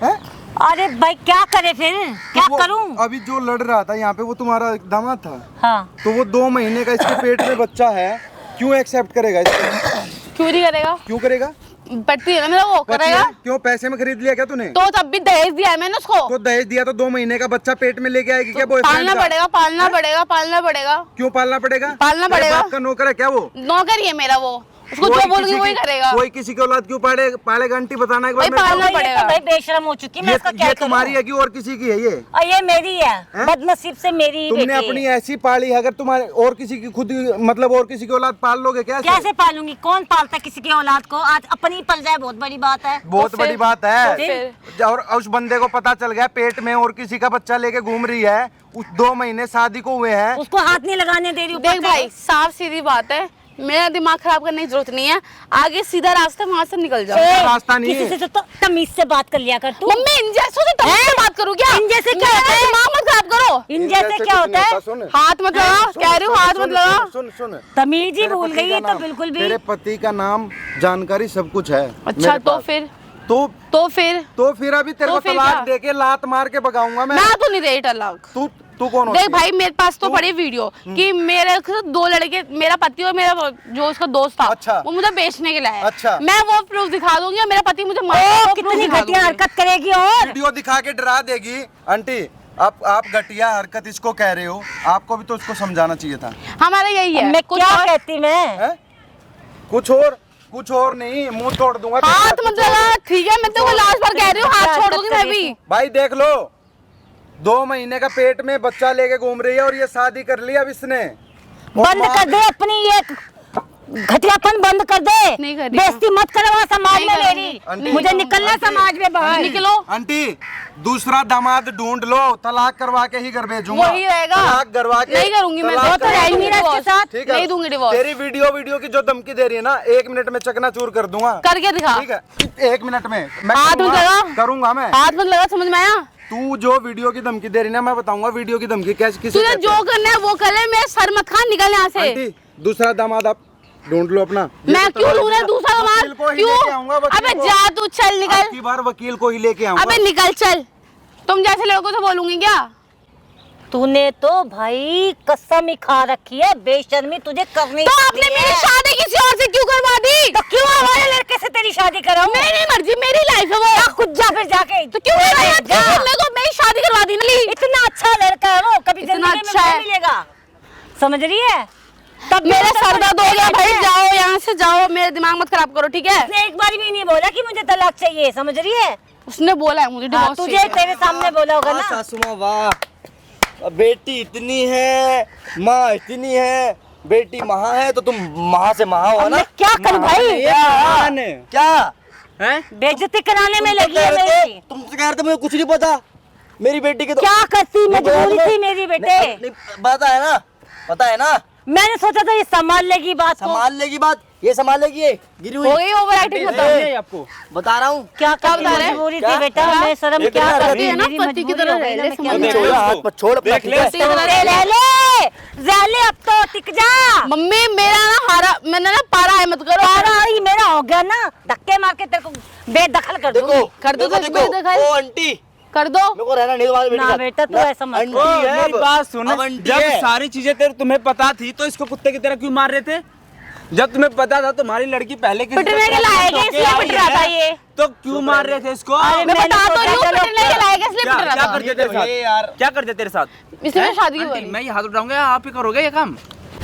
Speaker 5: हैं?
Speaker 2: अरे भाई क्या करे फिर, क्या
Speaker 5: तो वो
Speaker 2: करूँ?
Speaker 5: अभी जो लड़ रहा था यहाँ पे वो तुम्हारा दामाद था,
Speaker 2: हाँ,
Speaker 5: तो वो 2 महीने का इसके पेट में बच्चा है, क्यों एक्सेप्ट करेगा इसको?
Speaker 4: क्यों नहीं करेगा?
Speaker 5: क्यों करेगा?
Speaker 4: पड़ती है ना मेरा वो करेगा।
Speaker 5: क्यों पैसे में खरीद लिया क्या तूने?
Speaker 4: तो तब भी दहेज दिया है मैंने उसको।
Speaker 5: तो दहेज दिया तो 2 महीने का बच्चा पेट में लेके आएगी क्या बॉयफ्रेंड
Speaker 4: पालना
Speaker 5: का?
Speaker 4: पड़ेगा, पालना पड़ेगा, पालना पड़ेगा।
Speaker 5: क्यों पालना पड़ेगा?
Speaker 4: पालना
Speaker 5: तेरे
Speaker 4: पड़ेगा।
Speaker 5: बाप का नौकर है क्या वो?
Speaker 4: नौकर ही है मेरा वो, उसको
Speaker 5: कोई
Speaker 4: जो बोलूंगी
Speaker 5: किसी
Speaker 4: वही
Speaker 5: की-
Speaker 4: करेगा।
Speaker 5: कोई किसी की औलाद क्यों पालेगा आंटी, बताना एक बार
Speaker 4: भाई
Speaker 5: मेरे को।
Speaker 4: पालना
Speaker 2: ये
Speaker 4: पड़ेगा।
Speaker 2: तो भाई बेशरम हो चुकी, मैं इसका क्या
Speaker 5: ये
Speaker 2: करूं?
Speaker 5: तुम्हारी है कि और किसी की है ये?
Speaker 2: और ये मेरी है, बदनसीब से मेरी ही
Speaker 5: तुमने
Speaker 2: बेटी
Speaker 5: अपनी
Speaker 2: है।
Speaker 5: ऐसी पाली है, अगर तुम्हारे और किसी की खुद मतलब और किसी की औलाद पाल लोगे क्या?
Speaker 2: कैसे पालूंगी? कौन पालता है किसी की औलाद को? आज अपनी पल जाए बहुत बड़ी बात है।
Speaker 5: बहुत
Speaker 4: तो
Speaker 5: बड़ी
Speaker 4: फिर-
Speaker 5: बात है।
Speaker 4: फिर
Speaker 5: और उस बंदे को पता चल गया पेट में और किसी का बच्चा लेके घूम रही है, उस 2 महीने शादी को हुए हैं।
Speaker 2: उसको हाथ नहीं लगाने दे रही ऊपर
Speaker 4: देख
Speaker 2: से।
Speaker 4: भाई, साफ सीधी बात है, मेरा दिमाग खराब करने की जरूरत नहीं है। आगे सीधा रास्ता, वहां से निकल जाओ।
Speaker 2: ए,
Speaker 5: रास्ता नहीं
Speaker 2: किसी
Speaker 5: है।
Speaker 2: से तो तमीज से बात कर लिया कर तू।
Speaker 4: मम्मी इन जैसों से तमीज से बात करूँ क्या?
Speaker 2: इन जैसे क्या होता है?
Speaker 4: दिमाग मत खराब करो।
Speaker 2: इन जैसे क्या होता है?
Speaker 5: सुन,
Speaker 4: हाथ मत लगा, कह रही हूँ हाथ मत लगा।
Speaker 5: सुन सुन,
Speaker 2: तमीज ही
Speaker 5: तेरे
Speaker 2: भूल
Speaker 5: पति
Speaker 2: गई
Speaker 5: का
Speaker 2: है तो
Speaker 5: नाम-
Speaker 2: बिल्कुल भी।
Speaker 5: तेरे पति का नाम, जानकारी सब कुछ है
Speaker 4: अच्छा
Speaker 5: मेरे
Speaker 4: तो
Speaker 5: पास।
Speaker 4: फिर
Speaker 5: तो
Speaker 4: तो
Speaker 5: फिर अभी तेरे
Speaker 4: तो
Speaker 5: को
Speaker 4: फिर
Speaker 5: तलाक
Speaker 4: क्या?
Speaker 5: देके लात मार के भगाऊंगा मैं।
Speaker 4: तो नहीं रही तलाक।
Speaker 5: तू कौन होती
Speaker 4: देख
Speaker 5: है?
Speaker 4: भाई, मेरे पास तो पड़ी वीडियो कि मेरे 2 लड़के, मेरा पति और मेरा जो उसका दोस्त था,
Speaker 5: अच्छा।
Speaker 4: वो मुझे बेचने के लिए आया।
Speaker 5: अच्छा।
Speaker 4: मैं वो प्रूफ दिखा दूंगी और मेरा पति मुझे मार
Speaker 2: ओ, कितनी घटिया हरकत करेगी। और
Speaker 5: वीडियो दिखा के डरा देगी आंटी। आप घटिया हरकत इसको कह रहे हो, आपको भी तो उसको समझाना चाहिए था।
Speaker 4: हमारा यही है।
Speaker 2: मैं
Speaker 4: कुछ
Speaker 2: क्या
Speaker 4: और-
Speaker 2: कहती मैं?
Speaker 5: है? कुछ और नहीं, मुंह तोड़ दूंगा।
Speaker 4: हाथ मत लगा, ठीक है? मैं तो लास्ट बार कह रही हूँ, हाथ छोड़ दूंगी मैं भी।
Speaker 5: भाई देख लो, 2 महीने का पेट में बच्चा लेके घूम रही है और ये शादी कर ली अब इसने।
Speaker 2: बंद कर दे अपनी ये घटियापन, बंद कर दे।
Speaker 4: नहीं कर रही
Speaker 2: बेइज्जती मत करो वहाँ समाज
Speaker 4: नहीं
Speaker 2: में
Speaker 4: करूंगी।
Speaker 2: मेरी।
Speaker 5: आंटी,
Speaker 2: मुझे निकलना
Speaker 5: आंटी,
Speaker 2: समाज में बाहर।
Speaker 4: निकलो।
Speaker 5: आंटी, दूसरा दामाद ढूंढ लो, तलाक करवा के ही घर भेजूंगा।
Speaker 4: वही रहेगा।
Speaker 5: तलाक करवा के
Speaker 4: नहीं करूंगी मैं,
Speaker 5: तलाक
Speaker 4: वो तो
Speaker 5: करवा
Speaker 4: रहेगी
Speaker 5: के-
Speaker 4: मेरे इसके साथ।
Speaker 5: ठीक है,
Speaker 4: नहीं दूंगी डिवोर्स।
Speaker 5: तेरी वीडियो की जो धमकी दे रही है ना, 1 मिनट में चकनाचूर कर दूंगा।
Speaker 4: करके दिखा।
Speaker 5: ठीक है, 1 मिनट में मैं
Speaker 4: हाथ मत लगा।
Speaker 5: करूंगा मैं।
Speaker 4: हाथ मत लगा, समझ में आया?
Speaker 5: तू जो वीडियो की धमकी दे रही है ना, मैं बताऊंगा वीडियो की धमकी कैसे किसे
Speaker 4: तुझे
Speaker 5: कहते
Speaker 4: जो
Speaker 5: हैं।
Speaker 4: करना है वो कर ले, मेरे सर मत खा, निकल यहाँ से।
Speaker 5: आंटी, दूसरा दामाद आप ढूंढ लो अपना। ये
Speaker 4: मैं
Speaker 5: तो
Speaker 4: क्यों
Speaker 5: तलाक
Speaker 4: ढूंढा
Speaker 5: दिया।
Speaker 4: दूसरा
Speaker 5: वकील को
Speaker 4: दामाद?
Speaker 5: ही लेके आऊंगा,
Speaker 4: क्यों?
Speaker 5: वकील
Speaker 4: अबे
Speaker 5: को।
Speaker 4: जा तू, चल निकल।
Speaker 5: अबकी बार वकील को ही लेके आऊंगा।
Speaker 4: अबे निकल चल, तुम जैसे लड़कों से बोलूंगी क्या?
Speaker 2: तूने तो भाई कसम ही खा रखी है, बेशर्मी तुझे करनी
Speaker 4: तो आपने मेरी शादी किसी और से क्यों करवा दी?
Speaker 2: तो क्यों हमारे लड़के से तेरी शादी कराऊं?
Speaker 4: मेरी मर्जी, मेरी लाइफ है वो।
Speaker 2: खुद जा फिर जाके।
Speaker 4: तो क्यों कराया?
Speaker 2: जा।
Speaker 4: मेरे को मेरी शादी करवा दी ना ली।
Speaker 2: इतना अच्छा लड़का है वो, कभी
Speaker 4: इतना
Speaker 2: जिंदगी में
Speaker 4: अच्छा
Speaker 2: नहीं
Speaker 4: है।
Speaker 2: मिलेगा। समझ रही है? तब भी
Speaker 4: मेरा
Speaker 2: मतलब
Speaker 4: सर दर्द हो गया भाई, जाओ यहाँ से जाओ, मेरा दिमाग मत खराब करो, ठीक है?
Speaker 2: उसने एक बार भी नहीं बोला कि मुझे तलाक चाहिए, समझ रही है?
Speaker 4: उसने बोला है मुझे
Speaker 2: हाँ,
Speaker 4: डिवोर्स
Speaker 2: तुझे
Speaker 4: चाहिए।
Speaker 2: तेरे सामने बोला होगा
Speaker 1: वाह
Speaker 2: ना।
Speaker 1: सासू माँ, वाह। बेटी इतनी है, माँ इतनी है, बेटी महा है तो तुम महा से महा हो
Speaker 2: अब
Speaker 1: ना।
Speaker 2: मैं क्या करूं भाई?
Speaker 1: क्या
Speaker 3: हैं?
Speaker 2: बेइज्जती कराने में
Speaker 1: तुम तो
Speaker 2: लगी
Speaker 1: कह
Speaker 2: है
Speaker 1: रहे थे-
Speaker 2: मेरी।
Speaker 1: तुम तो कह रहे थे मुझे कुछ नहीं पता मेरी बेटी के तो
Speaker 2: क्या करती,
Speaker 1: नहीं,
Speaker 2: मजबूरी
Speaker 1: नहीं,
Speaker 2: थी मेरी बेटे।
Speaker 1: नहीं, पता है ना
Speaker 2: मैंने सोचा था ये संभाल लेगी बात को।
Speaker 1: संभाल लेगी बात, ये संभाल लेगी, ये गिरी हुई
Speaker 4: हो गई ओवर एक्टिंग खत्म।
Speaker 3: नहीं आपको
Speaker 1: बता रहा हूँ।
Speaker 2: क्या करती,
Speaker 4: बता रहे?
Speaker 2: मजबूरी
Speaker 1: क्या?
Speaker 2: थी बेटा,
Speaker 1: क्या?
Speaker 2: मैं शर्म
Speaker 1: एक
Speaker 2: क्या
Speaker 1: मिनट,
Speaker 2: करती
Speaker 1: अभी
Speaker 2: है ना,
Speaker 4: पति की
Speaker 2: मजबूरी
Speaker 4: तरह
Speaker 2: हो गई ना,
Speaker 4: रह ले,
Speaker 2: मैं क्या
Speaker 4: समझ
Speaker 1: अबे
Speaker 4: में
Speaker 2: करूं?
Speaker 1: छोड़, हाथ मत छोड़ अपना,
Speaker 3: देख
Speaker 1: ठीक
Speaker 3: ले।
Speaker 1: है?
Speaker 4: पति की तरह
Speaker 2: ले
Speaker 4: रह ले।
Speaker 2: ले अब तो टिक जा।
Speaker 4: मम्मी मेरा ना हारा, मैंने ना पारा है, मत करो।
Speaker 2: पारा ही मेरा हो गया ना, धक्के मार के तेरे को बेदखल कर
Speaker 1: देखो
Speaker 2: दूंगी।
Speaker 4: कर दो
Speaker 1: देखो,
Speaker 4: तो
Speaker 1: देखो,
Speaker 4: बेदखल।
Speaker 1: ओ आंटी
Speaker 4: कर दो।
Speaker 1: मेरे को रहना नहीं तुम्हारी बेटी
Speaker 2: ना
Speaker 1: का।
Speaker 2: बेटा, तू
Speaker 1: ना,
Speaker 2: ऐसा मत
Speaker 1: आंटी
Speaker 2: कर।
Speaker 1: है
Speaker 3: मेरी
Speaker 1: अब।
Speaker 3: बात सुनो,
Speaker 1: अब आंटी
Speaker 3: जब
Speaker 1: है।
Speaker 3: सारी चीजें तेरे तुम्हें पता थी तो इसको कुत्ते की तरह क्यों मार रहे थे? जब तुम्हें पता था तुम्हारी लड़की पहले किसी
Speaker 4: पिटने
Speaker 3: से
Speaker 4: के लायक है,
Speaker 3: होके
Speaker 4: इसलिए
Speaker 3: आई
Speaker 4: पिट रहा था
Speaker 3: है,
Speaker 4: ये।
Speaker 3: तो क्यों मार रहे थे इसको?
Speaker 2: अरे
Speaker 4: मैं
Speaker 2: मैंने
Speaker 4: बता तो
Speaker 2: सोचा
Speaker 4: रही हूँ,
Speaker 2: चलो
Speaker 4: पिटने के लायक है, इसलिए
Speaker 3: क्या
Speaker 4: पिट रहा
Speaker 3: क्या
Speaker 4: था।
Speaker 3: करते तेरे
Speaker 1: ये यार।
Speaker 3: साथ? क्या करते तेरे साथ?
Speaker 4: इसलिए मैं शादी
Speaker 3: आंटी,
Speaker 4: की
Speaker 3: मैं ये हाथ उठाऊंगा, आप ही करोगे ये काम?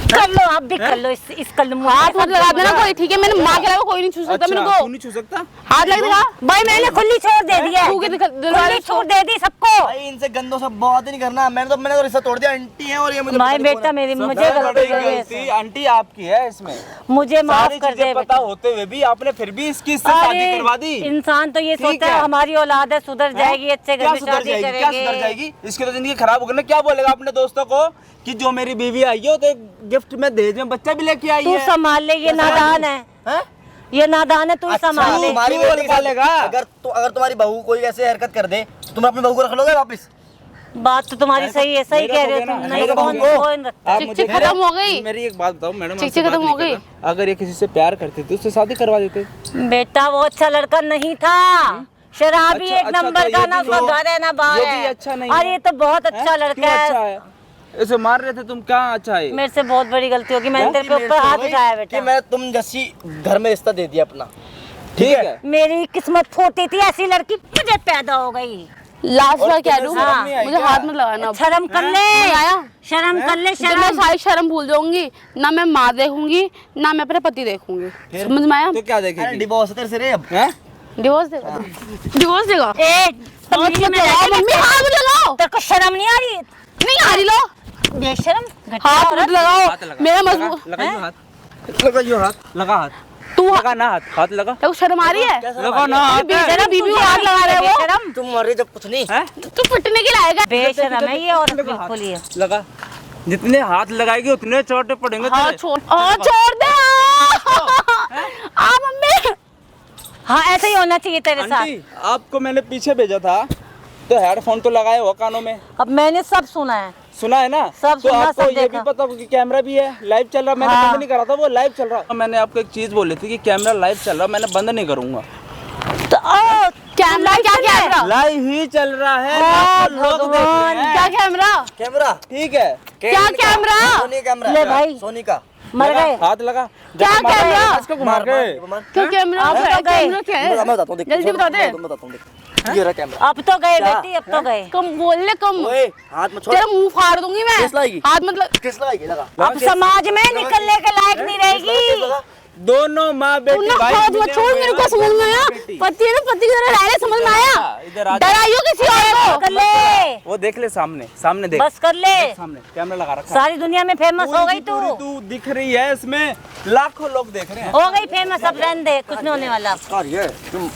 Speaker 2: कर लो, आप भी कर लो इस कल मुंह
Speaker 4: हाथ
Speaker 2: पे।
Speaker 4: मत लगा देना कोई, ठीक है? मैंने माँ के अलावा कोई नहीं छू सकता मेरे
Speaker 3: अच्छा, तू
Speaker 4: को।
Speaker 3: नहीं छू सकता?
Speaker 4: हाथ लग देगा
Speaker 2: भाई मैंने खुली छोड़ दे दी है,
Speaker 4: छू के दिलवा
Speaker 2: खुली छूट दे दी सबको।
Speaker 1: भाई इनसे गंदों से बात ही नहीं करना। मैंने तो रिश्ता तोड़ दिया, आंटी है और ये मुझे
Speaker 2: माई
Speaker 1: पता नहीं
Speaker 2: बेटा
Speaker 1: कौन है।
Speaker 2: मेरी, मुझे
Speaker 3: सबसे
Speaker 2: गलती
Speaker 3: बड़ी
Speaker 2: हो गई
Speaker 3: गलती
Speaker 2: है।
Speaker 3: आंटी आपकी है इसमें।
Speaker 2: मुझे माफ
Speaker 3: सारी
Speaker 2: कर
Speaker 3: चीजें
Speaker 2: दे
Speaker 3: पता
Speaker 2: बेटा।
Speaker 3: होते हुए भी आपने फिर भी इसकी इससे शादी
Speaker 2: अरे
Speaker 3: करवा दी।
Speaker 2: इंसान तो ये
Speaker 3: ठीक
Speaker 2: सोचता है
Speaker 3: है।
Speaker 2: हमारी औलाद है, सुधर जाएगी, अच्छे घर
Speaker 3: क्या
Speaker 2: में
Speaker 3: सुधर
Speaker 2: शादी
Speaker 3: जाएगी? क्या सुधर
Speaker 2: करेंगे।
Speaker 3: जाएगी? इसकी तो जिंदगी खराब हो गई ना। क्या बोलेगा अपने दोस्तों को कि जो मेरी बीवी आई है वो तो गिफ्ट में दहेज में बच्चा भी लेके आई
Speaker 2: तू
Speaker 3: है।
Speaker 2: संभाल ले, ये नादान है,
Speaker 1: हैं?
Speaker 2: ये नादान है, तू ही
Speaker 1: अच्छा,
Speaker 2: संभाल ले।
Speaker 1: तुम्हारी
Speaker 3: क्यों
Speaker 1: बेटी के साथ-
Speaker 3: पालेगा?
Speaker 1: अगर तुम्हारी बहू कोई ऐसे हरकत कर दे तो तुम अपनी बहू को रख लोगे वापस?
Speaker 2: बात तो तुम्हारी सही है, सही
Speaker 3: मेरा
Speaker 2: कह
Speaker 3: तो
Speaker 2: रहे हो
Speaker 3: हो गया
Speaker 2: तुम।
Speaker 3: ना,
Speaker 2: नहीं
Speaker 3: मेरा तो
Speaker 2: कौन
Speaker 3: हो गया।
Speaker 2: कौन रखता है?
Speaker 3: आप
Speaker 4: चिक
Speaker 3: मुझे
Speaker 4: चिक खत्म हो गई।
Speaker 3: मेरी एक बात बताओ मैडम,
Speaker 4: चिक
Speaker 3: आपसे
Speaker 4: चिक
Speaker 3: बात
Speaker 4: खत्म
Speaker 3: नहीं
Speaker 4: हो गई।
Speaker 3: करना। अगर ये किसी से प्यार करती थी उससे शादी करवा देते।
Speaker 2: बेटा वो अच्छा लड़का नहीं था, शराबी
Speaker 3: अच्छा,
Speaker 2: एक
Speaker 3: अच्छा,
Speaker 2: नंबर
Speaker 3: तो
Speaker 2: का,
Speaker 3: ये
Speaker 2: ना
Speaker 3: भी
Speaker 2: उसका
Speaker 3: तो-
Speaker 2: घर है ना बाहर
Speaker 3: ये भी
Speaker 2: है।
Speaker 3: अच्छा नहीं
Speaker 2: अरे
Speaker 3: है।
Speaker 2: ये तो बहुत अच्छा
Speaker 3: हैं?
Speaker 2: लड़का
Speaker 3: क्यों अच्छा
Speaker 2: है।
Speaker 3: है? इसे मार रहे थे तुम, क्या अच्छा है?
Speaker 2: मेरे से बहुत बड़ी गलती होगी, मैंने तेरे के
Speaker 1: मेरे
Speaker 2: ऊपर
Speaker 1: से
Speaker 2: हाथ
Speaker 1: भाई
Speaker 2: उठाया
Speaker 1: कि
Speaker 2: बेटा।
Speaker 1: मैं तुम जैसी घर में रिश्ता दे दिया अपना।
Speaker 3: ठीक है।
Speaker 2: मेरी किस्मत फूटी थी, ऐसी लड़की मुझे पैदा हो गई।
Speaker 4: लास्ट बार कह रही हूँ,
Speaker 3: शर्म नहीं आई
Speaker 4: मुझे
Speaker 3: क्या?
Speaker 4: हाथ मत लगाना।
Speaker 2: शर्म कर ले,
Speaker 4: आया?
Speaker 2: शर्म कर ले,
Speaker 4: जब मैं
Speaker 2: शर्म।
Speaker 4: सारी शर्म भूल जाऊंगी, ना मैं माँ देखूंगी ना मैं अपने पति देखूंगी। समझ में आया?
Speaker 3: तो क्या
Speaker 1: अरे
Speaker 3: देखेगी?
Speaker 1: डिवोर्स तेरे से रे अब।
Speaker 3: हैं?
Speaker 4: डिवोर्स देगा, डिवोर्स देगा।
Speaker 2: ए,
Speaker 4: हाथ मत लगाओ मम्मी, हाथ मत लगाओ।
Speaker 2: तेरे को शर्म नहीं आ रही?
Speaker 4: नहीं आ रही, लो
Speaker 2: बेशरम, घटिया
Speaker 4: हाथ
Speaker 2: औरत।
Speaker 4: मत लगाओ।
Speaker 3: हाथ लगा,
Speaker 4: मेरा
Speaker 3: लगा,
Speaker 4: मजबूत
Speaker 3: लगाइयो हाथ, लगाइयो हाथ, लगा हाथ,
Speaker 4: तू
Speaker 3: लगा ना हाथ, हाथ लगा,
Speaker 4: तेरे को शर्म आ रही है?
Speaker 3: लगा ना हाथ।
Speaker 4: बेशरम बीबी को हाथ लगा रहे हो।
Speaker 2: बेशरम,
Speaker 1: तुम मर रही जब कुछ नहीं।
Speaker 3: हैं?
Speaker 4: तू पिटने के लाएगा।
Speaker 2: बेशरम है ये औरत बिल्कुल ही।
Speaker 3: लगा, जितने हाथ लगाएगी उतने चोटे पड़ेंगे
Speaker 4: हाँ
Speaker 3: तेरे।
Speaker 4: छोड़, हाँ छोड़ दे। आ मम्मी,
Speaker 2: हाँ ऐसे ही होना चाहिए तेरे साथ।
Speaker 3: आंटी, आपको मैंने पीछे भेजा था तो हेडफोन तो लगाए हो कानों में,
Speaker 2: अब मैंने सब सुना है।
Speaker 3: सुना है ना?
Speaker 2: सब
Speaker 3: तो
Speaker 2: सुना,
Speaker 3: आपको
Speaker 2: सब
Speaker 3: ये भी
Speaker 2: देखा।
Speaker 3: पता होगा कि कैमरा भी है, लाइव चल रहा। मैंने
Speaker 2: हाँ।
Speaker 3: बंद नहीं करा था, वो लाइव चल रहा। मैंने आपको एक चीज बोली थी कि कैमरा लाइव चल रहा, मैंने बंद नहीं करूंगा।
Speaker 2: तो
Speaker 4: कैमरा क्या कैमरा?
Speaker 3: लाइव ही चल रहा है,
Speaker 2: हाँ,
Speaker 3: लाखों लोग देख
Speaker 2: भगवान,
Speaker 3: रहे हैं।
Speaker 4: क्या कैमरा?
Speaker 1: कैमरा
Speaker 3: ठीक है,
Speaker 4: क्या कैमरा?
Speaker 1: सोनी कैमरा।
Speaker 2: ले भाई।
Speaker 1: सोनी का।
Speaker 2: मर
Speaker 3: लगा,
Speaker 2: गए।
Speaker 3: हाथ लगा।
Speaker 4: क्या
Speaker 3: जब मारा,
Speaker 4: कैमरा?
Speaker 3: इसको घुमा के।
Speaker 4: क्या कैमरा?
Speaker 2: आप
Speaker 4: क्या
Speaker 2: तो गए।
Speaker 4: कैमरा क्या है?
Speaker 1: मैं बताता हूँ देख।
Speaker 4: जल्दी बता दे।
Speaker 1: मैं बताता हूँ देख। ये रहा कैमरा।
Speaker 2: अब तो गए
Speaker 1: क्या?
Speaker 2: बेटी, अब तो गए।
Speaker 4: कम बोल ले, कम।
Speaker 1: ओए हाथ मत छोड़।
Speaker 4: तेरा मुंह फाड़ दूंगी मैं।
Speaker 1: किस लाएगी?
Speaker 4: हाथ मत लग।
Speaker 1: किस लगाएगी लगा।
Speaker 2: अब समाज में निकलने के लायक नहीं रहेगी।
Speaker 3: दोनों माँ
Speaker 4: तू
Speaker 3: बेटी
Speaker 4: ना
Speaker 3: भाई
Speaker 4: हाथ मत
Speaker 3: मिले
Speaker 4: छोड़,
Speaker 3: हुए
Speaker 4: मेरे को
Speaker 3: हैं,
Speaker 4: समझ में आया।
Speaker 3: बेटी।
Speaker 4: पति है ना, पति की तरह रह रहे, समझ में आया?
Speaker 3: इधर आ जा।
Speaker 4: डराइयो किसी और
Speaker 2: कर
Speaker 4: को।
Speaker 2: ले,
Speaker 3: वो देख ले सामने, सामने देख,
Speaker 2: बस कर ले।
Speaker 3: सामने कैमरा लगा रखा है।
Speaker 2: सारी दुनिया में फेमस हो गई तू।
Speaker 3: पूरी तू दिख रही है, इसमें लाखों लोग देख रहे हैं।
Speaker 2: हो गई फेमस, अब रहने दे, कुछ नहीं होने वाला।
Speaker 1: कार ये तुम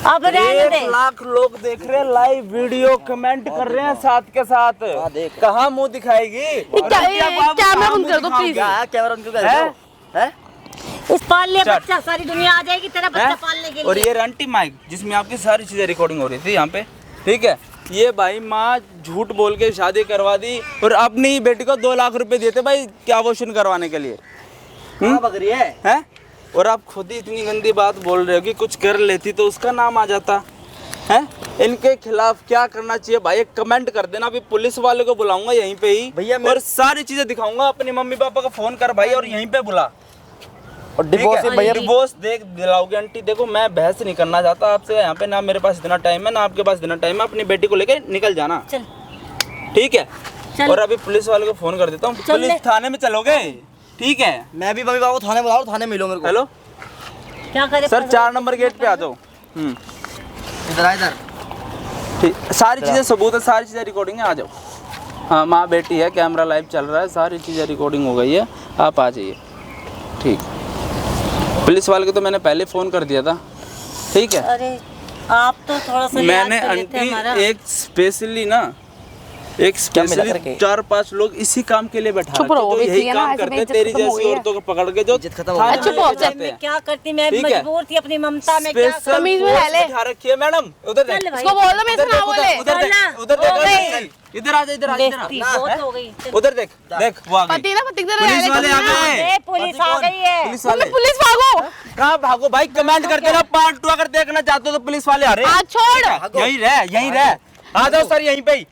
Speaker 2: अब रहने दे।
Speaker 3: 1 लाख लोग देख रहे हैं, लाइव वीडियो कमेंट कर रहे हैं साथ के साथ।
Speaker 1: देख।
Speaker 3: कहाँ मुंह दिखाएगी?
Speaker 4: कैमरा बंद कर दो प्लीज।
Speaker 1: क्या है कैमरा उनको कर
Speaker 3: है?
Speaker 1: दो। है?
Speaker 2: इस पाल ले
Speaker 3: चल।
Speaker 2: बच्चा, सारी दुनिया आ जाएगी तेरा बच्चा
Speaker 3: हैं?
Speaker 2: पालने के
Speaker 3: और
Speaker 2: लिए।
Speaker 3: ये रंटी माइक जिसमें आपकी सारी चीजें रिकॉर्डिंग हो रही थी यहाँ पे, ठीक है। ये भाई माँ झूठ बोल के शादी करवा दी और अपनी बेटी को 2 लाख रुपए दिए थे भाई क्या अबॉर्शन करवाने के लिए,
Speaker 1: कहाँ भाग रही है?
Speaker 3: हैं? और आप खुद ही इतनी गंदी बात बोल रहे हो कि कुछ कर लेती तो उसका नाम आ जाता है। इनके खिलाफ क्या करना चाहिए भाई, एक कमेंट कर देना। अभी पुलिस वाले को बुलाऊंगा यहीं पे ही
Speaker 1: भैया
Speaker 3: और सारी चीजें दिखाऊंगा। अपनी मम्मी पापा को फोन कर भाई और यहीं पे बुला।
Speaker 1: और डिवोर्स भैया
Speaker 3: डिवोर्स देख दिलाओगे आंटी। देखो मैं बहस नहीं करना चाहता आपसे, यहाँ पे ना मेरे पास इतना टाइम है ना आपके पास इतना टाइम है। अपनी बेटी को लेकर निकल जाना,
Speaker 2: चल
Speaker 3: ठीक है।
Speaker 2: चल।
Speaker 3: और अभी पुलिस वाले को फोन कर देता हूँ।
Speaker 2: चल ले।
Speaker 3: पुलिस थाने में चलोगे? ठीक है,
Speaker 1: मैं भी मम्मी पापा को थाने बुलाओ, थाने मिलो मेरे को।
Speaker 3: हेलो
Speaker 2: क्या करे
Speaker 3: सर, 4 नंबर गेट पे आ जाओ।
Speaker 1: इधर आ इधर।
Speaker 3: ठीक, सारी चीज़ें सबूत है, सारी चीज़ें रिकॉर्डिंग है, आ जाओ। हाँ माँ बेटी है, कैमरा लाइव चल रहा है, सारी चीज़ें रिकॉर्डिंग हो गई है, आप आ जाइए। ठीक, पुलिस वाले को तो मैंने पहले फ़ोन कर दिया था, ठीक है।
Speaker 2: अरे आप तो थोड़ा सा
Speaker 3: मैंने
Speaker 2: याद कर लेते
Speaker 3: आंटी
Speaker 2: हमारा।
Speaker 3: एक स्पेशली ना, एक
Speaker 1: मिला
Speaker 3: स्पेशली
Speaker 1: करके?
Speaker 3: 4-5 लोग इसी काम के लिए बैठा
Speaker 4: चुप
Speaker 3: रखे,
Speaker 4: रहो,
Speaker 3: जो
Speaker 4: बेटी
Speaker 3: यही
Speaker 4: है ना,
Speaker 3: काम
Speaker 4: ऐसे
Speaker 3: करते
Speaker 4: में इज्जत
Speaker 3: तेरी
Speaker 4: खत्म हो
Speaker 3: जैसी
Speaker 4: गई है।
Speaker 3: औरतों को पकड़ के जो
Speaker 1: इज्जत खत्म हो
Speaker 3: थाने
Speaker 1: गई।
Speaker 3: में
Speaker 4: चुप हो,
Speaker 3: ले जाते
Speaker 2: मैं
Speaker 3: हैं।
Speaker 2: क्या करती, मैं
Speaker 3: ठीक है।
Speaker 2: मजबूर थी अपनी ममता में। क्या
Speaker 3: स्पेशल
Speaker 4: तमीज में रह ले।
Speaker 3: फोर्स बिठा रखी है मैडम। उधर देख,
Speaker 2: चल भाई।
Speaker 4: इसको बोल दो मैं
Speaker 3: उधर
Speaker 4: इसे ना
Speaker 3: देख,
Speaker 4: बोले।
Speaker 3: उधर देख,
Speaker 2: चलना,
Speaker 3: उधर देख,
Speaker 2: हो
Speaker 3: उधर
Speaker 2: गई।
Speaker 3: देख, इधर आ जा, इधर आ जा, इधर
Speaker 2: बेइज्जती
Speaker 3: आ।
Speaker 2: बहुत हो गई। चल।
Speaker 3: उधर देख, देख वो आ गई।
Speaker 4: पति ना, पति की तरह रह
Speaker 3: पुलिस
Speaker 4: ले,
Speaker 3: वाले आ
Speaker 4: समझ में आया?
Speaker 3: गए।
Speaker 2: ए, पुलिस आ गई है।
Speaker 3: पुलिस वाले
Speaker 4: मम्मी पुलिस भागो।
Speaker 3: कहाँ भागो भाई, कमेंट करते ना, पार्ट 2 अगर देखना चाहते हो तो पुलिस वाले आ रहे हैं।
Speaker 4: हाथ छोड़।
Speaker 3: यहीं रह, यहीं रह, आ जाओ सर यहीं पे ही।